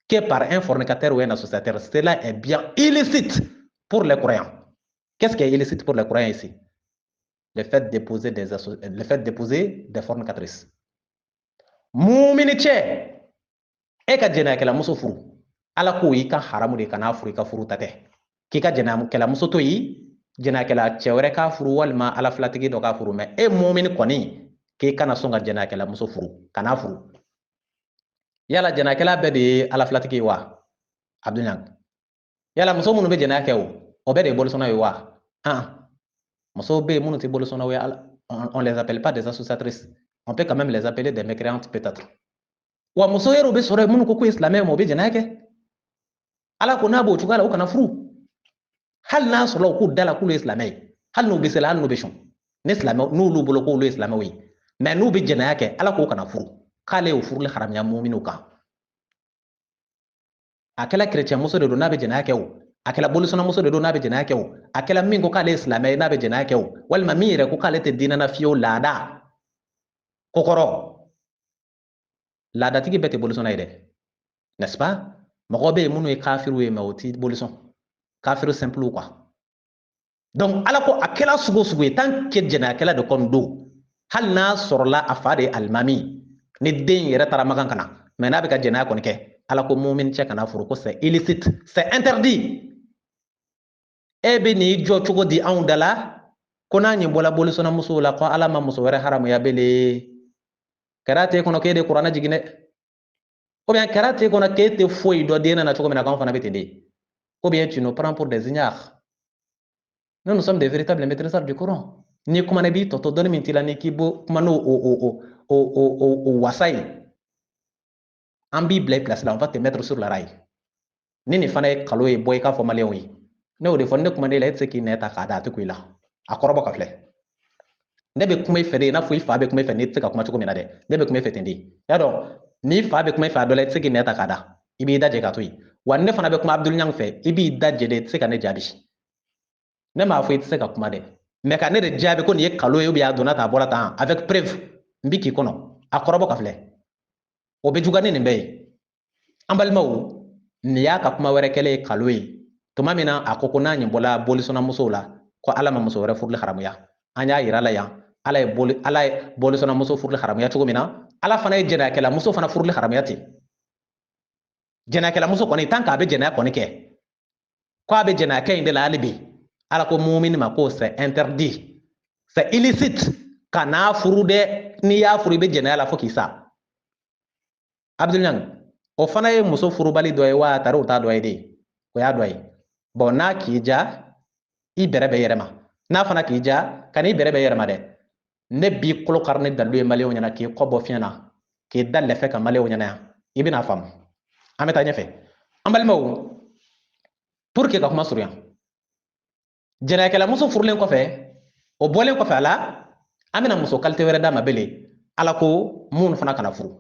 que par un fornicateur ou un associateur. Cela est bien illicite pour les croyants. Qu'est-ce qui est illicite pour les croyants ici? Le fait d'épouser des fornicatrices. Muminiche e ka jena kala muso furu ala ko yi ka haramu de kana furu ka furu tate ki ka jena kala muso to yi jena kala cewre ka furu walma ala flatigi do ka furu me e mu'min koni ki kana songa jena kala muso furu kana furu yala jena kala be de ala flatigi wa abdunyan yala muso munu be jena ke o be de bolsona yi wa muso be munu ti bolsona we on les appelle pas des associatrices, on peut quand même les appeler des mécréantes peut-être. Wa muso yero be sore munu ko islamé mo be jena ke ala ko nabo chugala ukana furu hal na solo ku dala ku islamé hal no be sela hal no be shon ne islamé no lu bolo ko lu islamé wi mais no be jena ke ala ko kana furu kale o furu le haram ya mu'minu ka akela chrétien muso de do na be jena ke akela bolusona muso de do na be jena ke akela mingo kale islamé na be jena ke wal ma mire ko kale te dina na fiyo lada kokoro lada tigi bete bolusona ide n'est-ce pas mogobe munu e kafiru e mawti boluson kafiru simple quoi donc ala ko akela sugo tant que jena akela de kondo hal na sorla afade almami ni den yere taramakan kana mais na be ka jena ko ke ala ko mu'min che kana furu ko c'est illicite, c'est interdit. Ebe ni jo chugo di dala kona nyi bola bolusona muso la ko ala ma muso were haramu ya bele karate kono kede qur'ana jigine ou bien karate kono kete foi do dena na chugo mena kan fana betende ou bien tu nous prends pour des ignares. Nous sommes des véritables maîtrisards du Coran. Ni kuma nabi to don min tilani kibo kuma no o wasai en Bible place là on va te mettre sur la rail. Nini fana kalo e boy ka fo maleon yi ne o de fonde kuma de la etse ki neta ka da to kuila akorobo ka fle ne be kuma fede na fo ifa be kuma fede ne tsika kuma chuko mina de ne be kuma fede ndi ya do ni fa be kuma fa do la etse ki neta ka da ibi da je ka to yi wanne fana be kuma Abdul Nyang fe ibi da je de tsika ne jabi ne ma fo tsika kuma de mais ka ne de jabi ko ni kalo e obi adona ta bola ta avec preuve mbiki kono akorobo ka fle o be jugani ne be ambalmawo ni ya ka kuma wɛrɛ kɛlɛ kalo ye tuma min na a ko n'a ɲɛ bɔla bolisɔnna musow la ko ala ma muso wɛrɛ furuli haramuya an y'a yira la yan ala ye bolisɔnna muso furuli haramuya cogo min na ala fana ye jɛnɛyakɛla muso fana furuli haramuya ten jɛnɛyakɛla muso kɔni tant k'a bɛ jɛnɛya kɔni kɛ ko a bɛ jɛnɛyakɛ in de la hali bi ala ko muumini ma ko c'est interdit, c'est illicite ka n'a furu dɛ n'i y'a furu i bɛ jɛnɛya la fo k'i sa. Abdul Nyang o fana ye muso furubali dɔ ye wa tare o t'a dɔ ye de o y'a dɔ ye bon n'a k'i ja i bɛrɛ bɛ yɛrɛ ma n'a fana k'i ja ka n'i bɛrɛ bɛ yɛrɛ ma dɛ ne b'i kolo kari ne dalu ye maliyɛnw ɲɛna k'i kɔ bɔ fiɲɛ na k'i da lɛfɛ ka maliyɛnw ɲɛna yan i bɛna faamu an bɛ taa ɲɛfɛ an balimaw pour que ka kuma surunya jɛnɛyakɛla muso furulen kɔfɛ o bɔlen kɔfɛ a la an bɛna muso qualité wɛrɛ d'a ma bele ala ko mun fana kana furu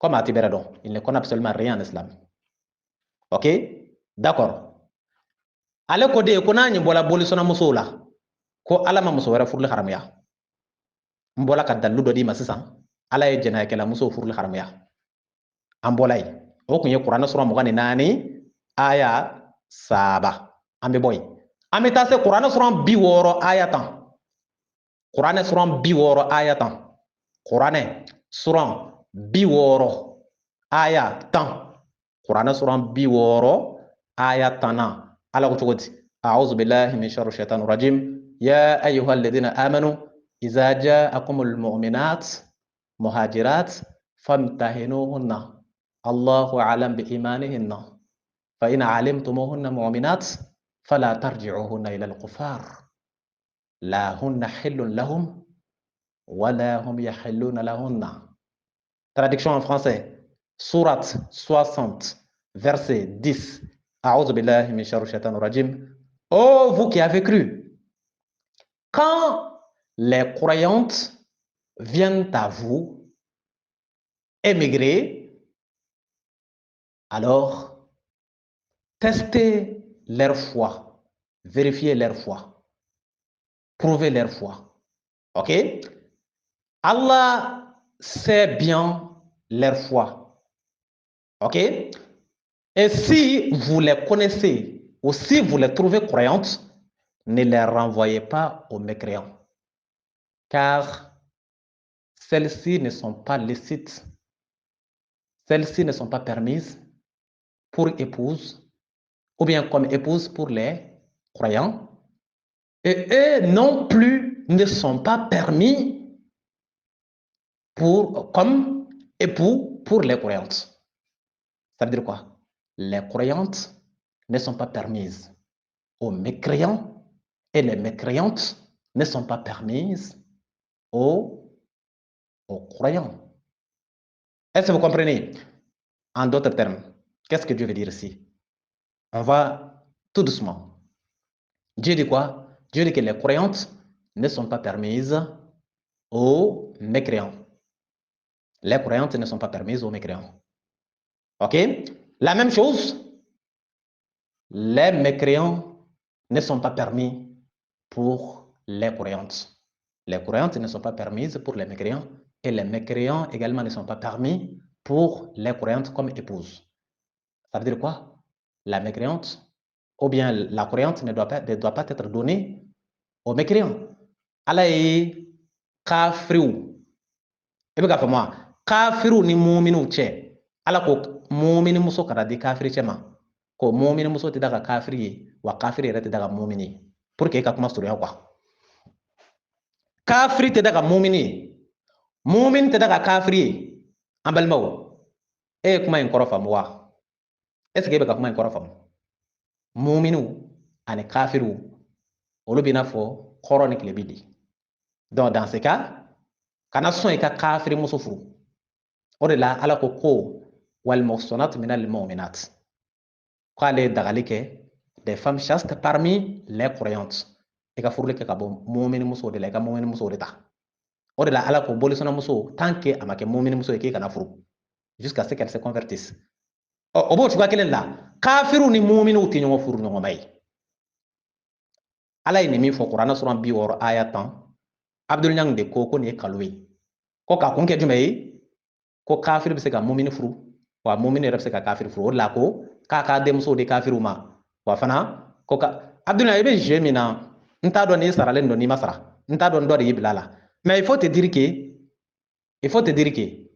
comme à Tiberadon, il ne connaît absolument rien en islam. Ok? D'accord. Ale ko de ko na nyi bola bolisona muso la ko ala ma muso wɛrɛ furuli haramuya n bɔla ka dalu dɔ di ma sisan ala ye jɛnɛyakɛla muso furuli haramuya an bɔla ye o kun ye kuranɛ sura 24 aya 3 an bɛ bɔ yen an bɛ taa se kuranɛ sura 60 aya 10 kuranɛ sura 60 aya 10 kuranɛ sura 60 aya 10 kuranɛ sura 60 aya 10 ala ko cogo di a'udhu billahi min sharri shaitanir rajim ya ayyuhalladhina amanu idza ja'akumul mu'minat muhajirat فامتحنوهن الله أعلم بإيمانهن فإن علمتموهن مؤمنات فلا ترجعوهن إلى الكفار لا هن حل لهم ولا هم يحلون لهن. Traduction en français. Sourate 60, verset 10. A'udhu billahi min sharri shaitanir rajim. Oh, vous qui avez cru, quand les croyantes viennent à vous émigrer, alors testez leur foi, vérifiez leur foi, prouvez leur foi. Ok? Allah sait bien leur foi. Ok? Et si vous les connaissez ou si vous les trouvez croyantes, ne les renvoyez pas aux mécréants, car celles-ci ne sont pas licites, celles-ci ne sont pas permises pour épouse, ou bien comme épouse pour les croyants, et eux non plus ne sont pas permis comme époux pour les croyantes. Ça veut dire quoi? Les croyantes ne sont pas permises aux mécréants et les mécréantes ne sont pas permises aux croyants. Est-ce que vous comprenez? En d'autres termes, qu'est-ce que Dieu veut dire ici? On va tout doucement. Dieu dit quoi? Dieu dit que les croyantes ne sont pas permises aux mécréants. Les croyantes ne sont pas permises aux mécréants. Ok? La même chose, les mécréants ne sont pas permis pour les croyantes. Les croyantes ne sont pas permises pour les mécréants et les mécréants également ne sont pas permis pour les croyantes comme épouses. Ça veut dire quoi? La mécréante ou bien la croyante ne doit pas être donnée aux mécréants. Allah est kafirou. Et bien, moi, kafirou ni mouminu tche. Allah ko moumini muso kada di kafiri tche ma. Ko moumini muso te daga kafiri wa kafiri rete daga moumini. Pour que kakuma suri quoi. Kafiri te daga moumini. Moumin te daga kafiri. Ambal mawo. E kuma in korofa mwa. Est-ce que ebe kakuma in korofa mwa? Mouminu ani kafiru olu bina fo kɔrɔ ni kile bi di. Donc dans ce cas, kana sɔn i ka kafiri muso furu. O de la Ala ko wal muhsanat minal mu'minat. Ko ale dagali kɛ des femmes chastes parmi les croyantes. I ka furuli kɛ ka bɔ mu'mini muso de la, i ka mu'mini muso de ta. O de la Ala ko bolisɔnna muso tant que a ma kɛ mu'mini muso ye k'i kana furu jusqu'à ce qu'elle se convertisse. O b'o cogoya kelen la kafiru ni mu'miniw tɛ ɲɔgɔn furu ɲɔgɔn ma ye. Ala ye nin min fɔ kuranɛ sura 60 aya 10 Abdul Nyang de ko nin ye kalo ye ko k'a kun kɛ jumɛn ye ko kafiri bɛ se ka mumini furu wa mumini yɛrɛ bɛ se ka kafiri furu o de la ko k'a ka denmuso di kafiriw ma wa fana ko ka Abdul Nyang i bɛ jeu min na n t'a dɔn n'i saralen don n'i ma sara n t'a dɔn dɔ de y'i bila a la mais il faut te dire que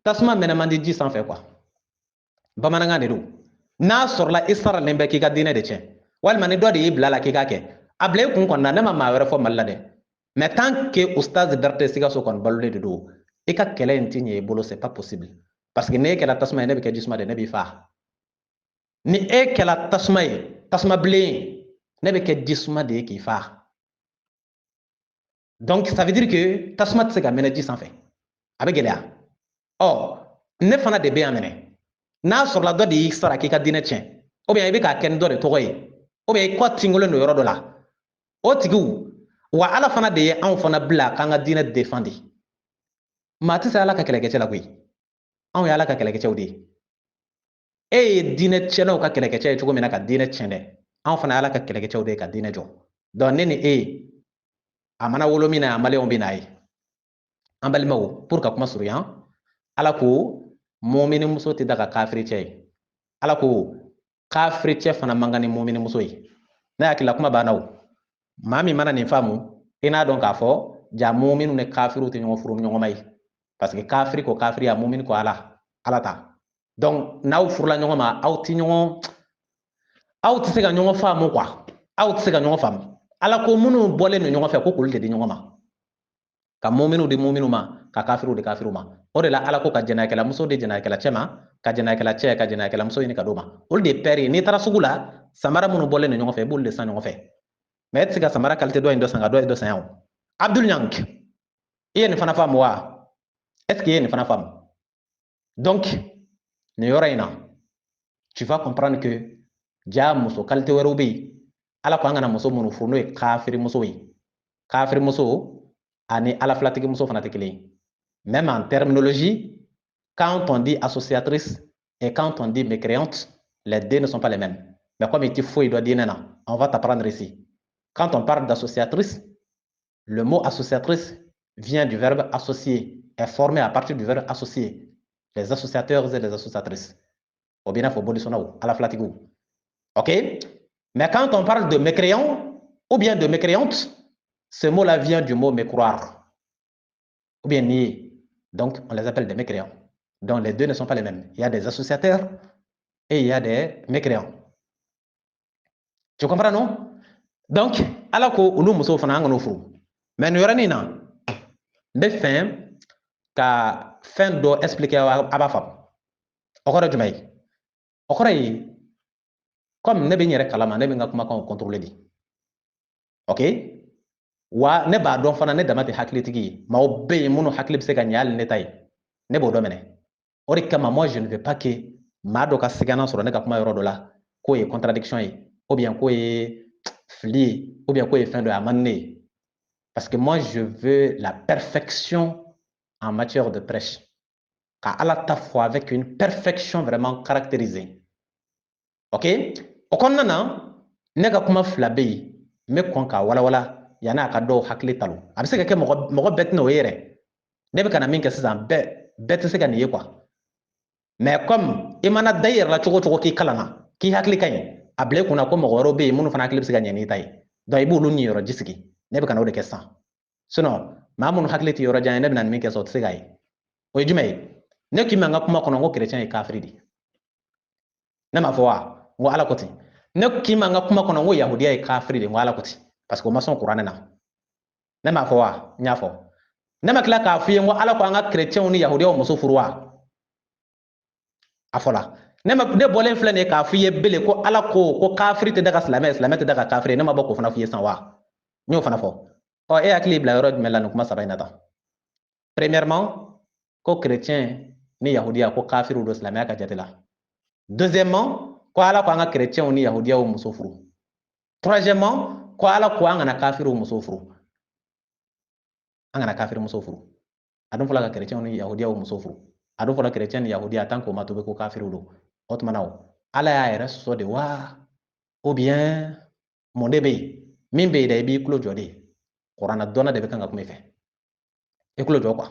tasuma mɛnɛ man di ji sanfɛ quoi bamanankan de don n'a sɔrɔla i saralen bɛ k'i ka diinɛ de tiɲɛ walima ni dɔ de y'i bila a la k'i k'a kɛ a bila i kun kɔnɔna ne ma maa wɛrɛ fɔ Mali la dɛ mais tant que Ustaz Berete Sikaso kɔni balolen de don i ka kɛlɛ in ti ɲɛ i bolo c'est pas possible parce que n'e kɛla tasuma ye ne bɛ kɛ jisuma de ne b'i faa ni e kɛla tasuma ye tasuma bilen ne bɛ kɛ jisuma de ye k'i faa donc ça veut dire que tasuma tɛ se ka mɛnɛ ji sanfɛ a bɛ gɛlɛya ɔ ne fana de bɛ yan minɛ n'a sɔrɔla dɔ de y'i sara k'i ka diinɛ tiɲɛ ou bien i bɛ k'a kɛ ni dɔ de tɔgɔ ye ou bien i kɔ tingolen don yɔrɔ dɔ la o tigiw wa Ala fana de ye anw fana bila k'an ka diinɛ défendre maa tɛ se Ala ka kɛlɛkɛcɛ la koyi anw ye Ala ka kɛlɛkɛcɛw de ye e ye diinɛ tiɲɛnaw ka kɛlɛkɛcɛ ye cogo min na ka diinɛ tiɲɛ dɛ anw fana ye Ala ka kɛlɛkɛcɛw de ye ka diinɛ jɔ donc ne ni e a mana wolo min na a maliyɛnw bɛ n'a ye an balimaw pour ka kuma surunya Ala ko mumini muso tɛ daga kafiri cɛ ye Ala ko kafiri cɛ fana man kan ni mumini muso ye ne hakili la kuma banna o maa min mana nin faamu i n'a dɔn k'a fɔ ja muminu ni kafiriw tɛ ɲɔgɔn furu ɲɔgɔn ma ye parce que kafiri ko kafiriya mumini ko Ala ta donc n'aw furula ɲɔgɔn ma aw tɛ se ka ɲɔgɔn faamu quoi aw tɛ se ka ɲɔgɔn faamu Ala ko minnu bɔlen don ɲɔgɔn fɛ ko k'olu de di ɲɔgɔn ma ka muminu di muminu ma ka kafiru de kafiru ma o de la ala ko ka jɛnɛkɛla muso de jɛnɛkɛla cɛ ma ka jɛnɛkɛla cɛ ka jɛnɛkɛla muso ɲini ka d'o ma olu de pɛri ye n'i taara sugu la samara minnu bɔlen no ɲɔgɔn fɛ i b'olu de san ɲɔgɔn fɛ mais e tɛ se ka samara qualité dɔ in dɔ san ka dɔ san yan o Abdul Yank i ye nin fana faamu wa est ce que i ye nin fana faamu donc nin yɔrɔ in na tu vas comprendre que ja muso qualité wɛrɛw bɛ yen ala ko an kana muso minnu furu n'o ye kafiri muso ye kafiri muso ani ala filatigi muso fana tɛ kelen ye même en terminologie quand on dit associatrice et quand on dit mécréante les deux ne sont pas les mêmes mais comme il tɛ foyi dɔn diinɛ na on va t'apprendre ici quand on parle d'associatrice le mot associatrice vient du verbe associer est formé à partir du verbe associer les associateurs et les associatrices ou bien il faut bolisonaw ala filatigi ok. Mais quand on parle de mécréant ou bien de mécréante, ce mot-là vient du mot mécroire ou bien nier. Donc, on les appelle des mécréants. Donc, les deux ne sont pas les mêmes. Il y a des associateurs et il y a des mécréants. Tu comprends, non? Donc, alors que nous sommes en train mais nous avons des fins ka fin do expliquer à ma femme. Encore du maïs. Encore comme ne bien kalama ne bien kuma contrôler di. Ok? Wa ne b'a dɔn fana ne dama tɛ hakilitigi ye maaw bɛ yen minnu hakili bɛ se ka ɲɛ hali ne ta ye ne b'o dɔn minɛ o de kama moi je ne veux pas que maa dɔ ka sɛgɛnna sɔrɔ ne ka kuma yɔrɔ dɔ la k'o ye contradiction ye ou bien k'o ye fili ye ou bien k'o ye fɛn dɔ ye a man di ne ye parce que moi je veux la perfection en matière de prêche ka ala ta fɔ avec une perfection vraiment caractérisée ok o kɔnɔna na ne ka kuma fila bɛ yen n bɛ kɔn k'a walawala yani a ka dɔw hakili talo a bɛ se ka kɛ mɔgɔ bɛɛ tɛna o ye yɛrɛ ne bɛ ka na min kɛ sisan bɛɛ tɛ se ka nin ye quoi mais comme i mana da i yɛrɛ la cogo o cogo k'i kalanna k'i hakili ka ɲi a bila i kunna ko mɔgɔ wɛrɛw bɛ yen minnu fana hakili bɛ se ka ɲɛ n'i ta ye donc i b'olu ni yɔrɔ ji sigi ne bɛ ka na o de kɛ sisan sinon maa minnu hakili tɛ yɔrɔ jan ye ne bɛ na nin min kɛ sisan o tɛ se k'a ye o ye jumɛn ye ne k'i ma n ka kuma kɔnɔ n ko chrétien ye kafiri de ne m'a fɔ wa n ko ala ko ten ne k'i ma n ka kuma kɔnɔ n ko yahudiya ye kafiri de n ko ala ko ten parce que o ma sɔn kuranɛ na ne m'a fɔ wa n y'a fɔ ne ma tila k'a f'i ye n ko ala ko an ka chrétienw ni yahudiyaw muso furu wa a fɔla ne bɔlen filɛ nin ye k'a f'i ye bele ko ala ko kafiri tɛ da ka silamɛ silamɛ tɛ da ka kafiri ne ma bɔ k'o fana f'i ye sisan wa n y'o fana fɔ ɔ e hakili bila yɔrɔ jumɛn la nin kuma saba in na tan premièrement ko chrétien ni yahudiya ko kafiriw don silamɛya ka jate la deuxièmement ko ala ko an ka chrétienw ni yahudiyaw muso furu troisièmement ko ala ko an kana kafiriw muso furu an kana kafiri muso furu a dun fɔla ka chrétien ni yahudiyaw muso furu a dun fɔla chrétien ni yahudiya tant que o ma tobi ko kafiriw don o tuma na ala y'a yɛrɛ sɔsɔ de wa ou bien mun de bɛ yen min bɛ yen dɛ i b'i tulo jɔ de kuranna dɔnna de bɛ kan ka kuma i fɛ i tulo jɔ quoi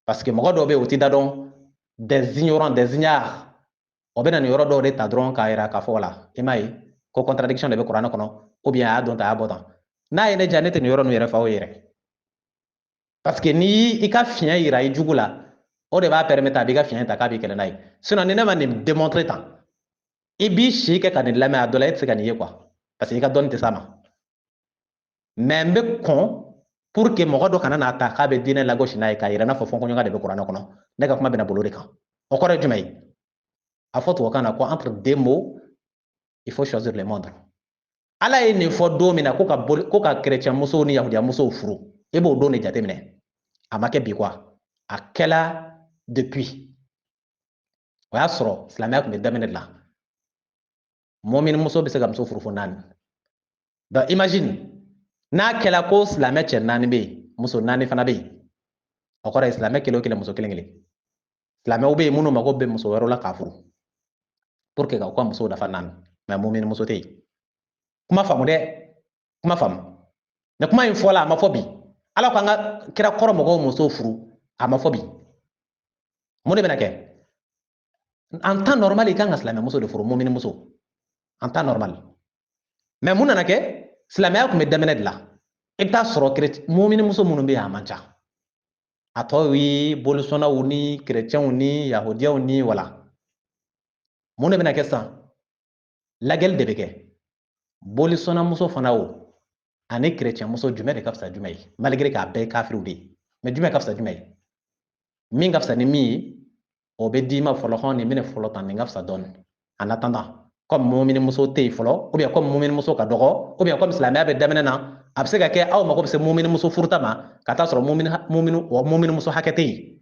parce que mɔgɔ dɔw bɛ yen o tɛ da dɔn des ignorants des ignares o bɛ na nin yɔrɔ dɔw de ta dɔrɔn k'a yira k'a fɔ o la i m'a ye ko contradiction de bɛ kuranɛ kɔnɔ ou bien a y'a dɔn tan a y'a bɔ tan n'a ye ne diya ne tɛ nin yɔrɔ ninnu yɛrɛ fa o yɛrɛ parce que ni i ka fiɲɛ yira i jugu la o de b'a permettre a b'i ka fiɲɛ ta k'a b'i kɛlɛ n'a ye sinon ni ne ma nin démontrer tan i b'i si kɛ ka nin lamɛn a dɔ la e tɛ se ka nin ye quoi parce que i ka dɔnni tɛ s'a ma mais n bɛ kɔn pour que mɔgɔ dɔ kana n'a ta k'a bɛ diinɛ lagosi n'a ye k'a yira n'a fɔ fɔnkɔɲɔgɔn de bɛ kuranɛ kɔnɔ ne ka kuma bɛna bolo de kan o kɔrɔ ye jumɛn ye a fɔ tubabukan na ko entre deux mots il faut choisir les moindres ala ye nin fɔ don min na ko ka chrétien musow ni yahudiya musow furu i b'o don de jateminɛ a ma kɛ bi quoi a kɛla depuis o y'a sɔrɔ silamɛya tun bɛ daminɛ de la mɔmini muso bɛ se ka muso furu fo 4 donc imagine n'a kɛla ko silamɛ cɛ 4 bɛ yen muso 4 fana bɛ yen o kɔrɔ ye silamɛ kelen o kelen muso kelen kelen silamɛw bɛ yen minnu mago bɛ muso wɛrɛw la k'a furu pour que k'aw ka musow dafa 4 mais mɔmini muso tɛ yen kuma faamu dɛ kuma faamu ne kuma in fɔla a ma fɔ bi ala ko an ka kira kɔrɔ mɔgɔw musow furu a ma fɔ bi mun de bɛna kɛ en temps normal i kan ka silamɛ muso de furu mɔmini muso en temps normal mais mun nana kɛ silamɛya tun bɛ daminɛ de la i bɛ taa sɔrɔ mɔmini muso minnu bɛ yen a man ca a tɔ ye bolisɔnnaw ni chrétienw ni yahudiyaw ni wala mun de bɛna kɛ sisan lajɛli de bɛ kɛ bolisɔnna muso fana o ani chrétien muso jumɛn de ka fisa jumɛn ye malgré k'a bɛɛ ye kafiriw de ye mais jumɛn ka fisa jumɛn ye min ka fisa ni min ye o bɛ d'i ma fɔlɔ hɔn nin bɛ ne fɔlɔ tan nin ka fisa dɔɔni en attendant comme muminimuso tɛ yen fɔlɔ ou bien comme muminimuso ka dɔgɔ ou bien comme silamɛya bɛ daminɛ na a bɛ se ka kɛ aw mago bɛ se muminimuso furuta ma ka taa sɔrɔ muminimuso hakɛ tɛ yen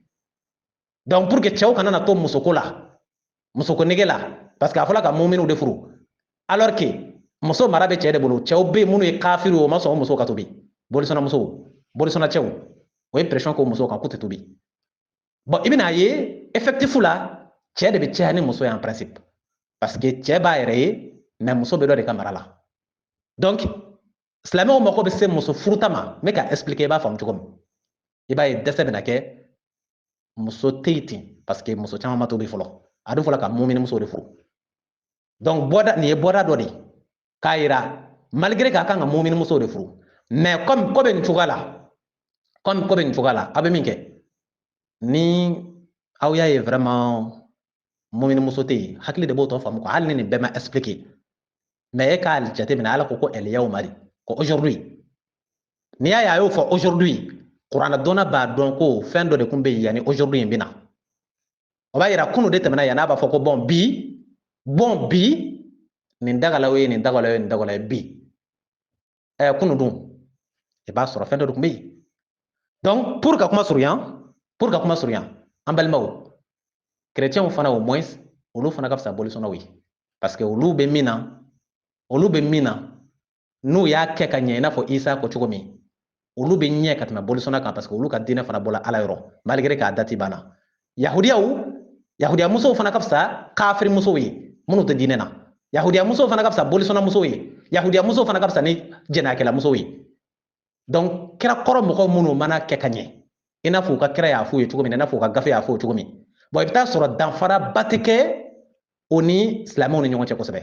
donc pour que cɛw kana na to musoko la musoko nege la parce que a fɔra ka muminiw de furu alors que muso mara bɛ cɛ de bolo cɛw bɛ yen minnu ye kafiri o ma sɔn muso ka tobi bolisɔnnamusow bolisɔnna cɛw o ye pression k'o muso kan k'u tɛ tobi bon i bɛna ye effectif la cɛ de bɛ caya ni muso ye en principe parce que cɛ b'a yɛrɛ ye mais muso bɛ dɔ de ka mara la donc silamɛw mako bɛ se muso furuta ma n bɛ ka expliquer i b'a faamu cogo min i b'a ye dɛsɛ bɛna kɛ muso tɛ yen ten parce que muso caman ma tobi fɔlɔ a dun fɔra ka muminimuso de furu donc nin ye bɔda dɔ de ye k'a yira malgré k'a kan ka muminimuso de furu mais comme ko bɛ nin cogoya la comme ko bɛ nin cogoya la aw bɛ min kɛ ni aw y'a ye vraiment muminimuso tɛ yen hakili de b'o tɔ faamu hali ni nin bɛɛ ma expliquer mais e k'a jateminɛ ala ko ɛlɛyaw mari ko aujourd'hui n'i y'a ye a y'o fɔ aujourd'hui kuranɛ dɔnna b'a dɔn ko fɛn dɔ de tun bɛ yen yanni aujourd'hui in bɛ na o b'a yira kunu de tɛmɛna yanni a b'a fɔ ko bon bi nin dagalaw ye nin dagalaw ye nin dagalaw ye bi kunu dun i b'a sɔrɔ fɛn dɔ de tun bɛ yen donc pour ka kuma surunya an balimaw chrétienw fana au moins olu fana ka fisa bolisɔnnaw ye parce que olu bɛ min na n'u y'a kɛ ka ɲɛ i n'a fɔ isa ko cogo min olu bɛ ɲɛ ka tɛmɛ bolisɔnna kan parce que olu ka diinɛ fana bɔla ala yɔrɔ malgré k'a dati banna yahudiya musow fana ka fisa kafiri musow ye minnu tɛ diinɛ na yahudiya musow fana ka fisa bolisɔnna musow ye yahudiya musow fana ka fisa ni jɛnɛyakɛla musow ye donc kira kɔrɔ mɔgɔw minnu mana kɛ ka ɲɛ i n'a fɔ u ka kira y'a f'u ye cogo min i n'a fɔ u ka gafe y'a f'u ye cogo min bon i bɛ taa sɔrɔ danfaraba tɛ kɛ o ni silamɛw ni ɲɔgɔn cɛ kosɛbɛ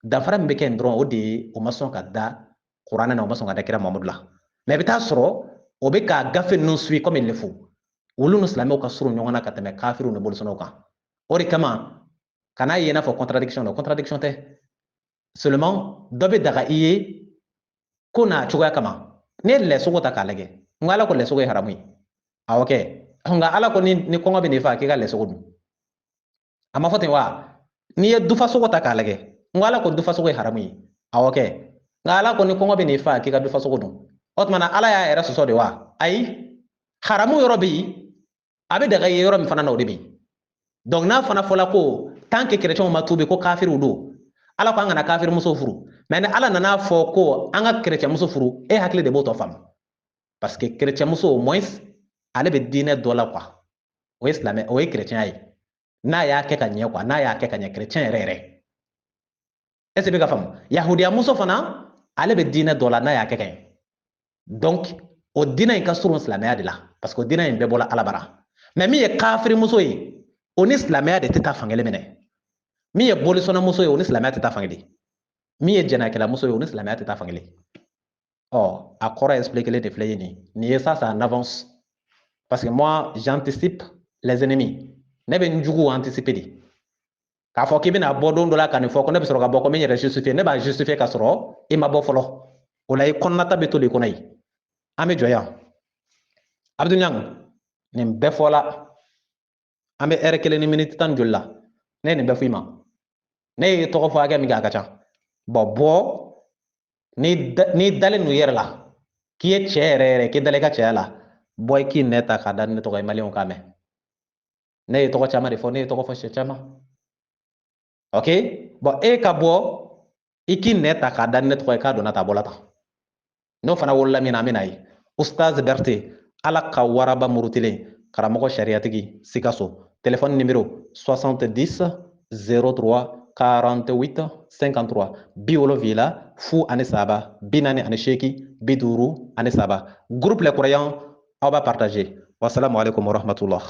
danfara min bɛ kɛ nin dɔrɔn o de ye o ma sɔn ka da kuranɛ na o ma sɔn ka da kira mamadu la mais i bɛ taa sɔrɔ o bɛ ka gafe ninnu suit comme il le faut olu ni silamɛw ka surun ɲɔgɔn na ka tɛmɛ kafiriw ni bolisɔnnaw kan o de kama kana ye i n'a fɔ contradiction tɛ seulement dɔ bɛ daga i ye ko n'a cogoya kama ne ye lɛsogo ta k'a lajɛ n ko ala ko lɛsogo ye haramu ye awɔ kɛ nka ala ko ni kɔngɔ bɛ n'i fa k'i ka lɛsogo dun a ma fɔ ten wa n'i ye dufasogo ta k'a lajɛ n ko ala ko dufasogo ye haramu ye awɔ kɛ nka ala ko ni kɔngɔ bɛ n'i fa k'i ka dufasogo dun o tuma na ala y'a yɛrɛ sɔsɔ de wa ayi haramu yɔrɔ bɛ yen a bɛ daga ye yɔrɔ min fana na o de bɛ yen donc n'a fana fɔla ko tant que chrétienw ma tuubi ko kafiriw don ala ko an kana kafirimuso furu mais ni ala nana fɔ ko an ka chrétienmuso furu e hakili de b'o tɔ faamu parce que chrétienmuso au moins ale bɛ diinɛ dɔ la quoi o ye silamɛ o ye chrétien ye n'a y'a kɛ ka ɲɛ quoi n'a y'a kɛ ka ɲɛ chrétien yɛrɛ yɛrɛ est ce que bɛ ka faamu yahudiya muso fana ale bɛ diinɛ dɔ la n'a y'a kɛ ka ɲɛ donc o diinɛ in ka surun silamɛya de la parce que o diinɛ in bɛɛ bɔla ala bara mais min ye kafirimuso ye o ni silamɛya de tɛ taa fankelen minɛ min ye bolisɔnnamuso ye o ni silamɛya tɛ taa fankelen min ye jɛnɛyakɛlamuso ye o ni silamɛya tɛ taa fankelen ɔ a kɔrɔ expliquer de filɛ nin ye ça c'est en avance parce que moi j'anticipe les ennemis ne bɛ n jugu anticiper de k'a fɔ k'i bɛna bɔ don dɔ la ka nin fɔ ko ne bɛ sɔrɔ ka bɔ ko n bɛ n yɛrɛ justifier ne b'a justifier ka sɔrɔ i ma bɔ fɔlɔ o la i kɔnɔnata bɛ to de kɔnɔ yen an bɛ jɔ yan Abdou Niang nin bɛɛ fɔla an bɛ heure 1 ni minute 10 joli la ne ye nin bɛɛ fɔ i ma ne ye tɔgɔ fɔ hakɛ min kɛ a ka ca bɔ n'i dalen n'u yɛrɛ la k'i ye cɛ yɛrɛ yɛrɛ k'i dalen i ka cɛya la bɔ i k'i nɛ ta k'a da ne tɔgɔ ye maliyɛnw k'a mɛn ne ye tɔgɔ caman de fɔ ne ye tɔgɔ fɔ cɛ caman ok bon e ka bɔ i k'i nɛ ta k'a da ne tɔgɔ ye k'a donna ta bɔla tan n'o fana wolola min na an bɛ na ye Ustaz Berté ala ka waraba murutilen karamɔgɔ sariyatigi Sikaso téléphone numéro 70 03 48 53 70 ani saba 48 50 ani saba groupe les croyants aw b'a partager wassalamu alaikum warahmatullah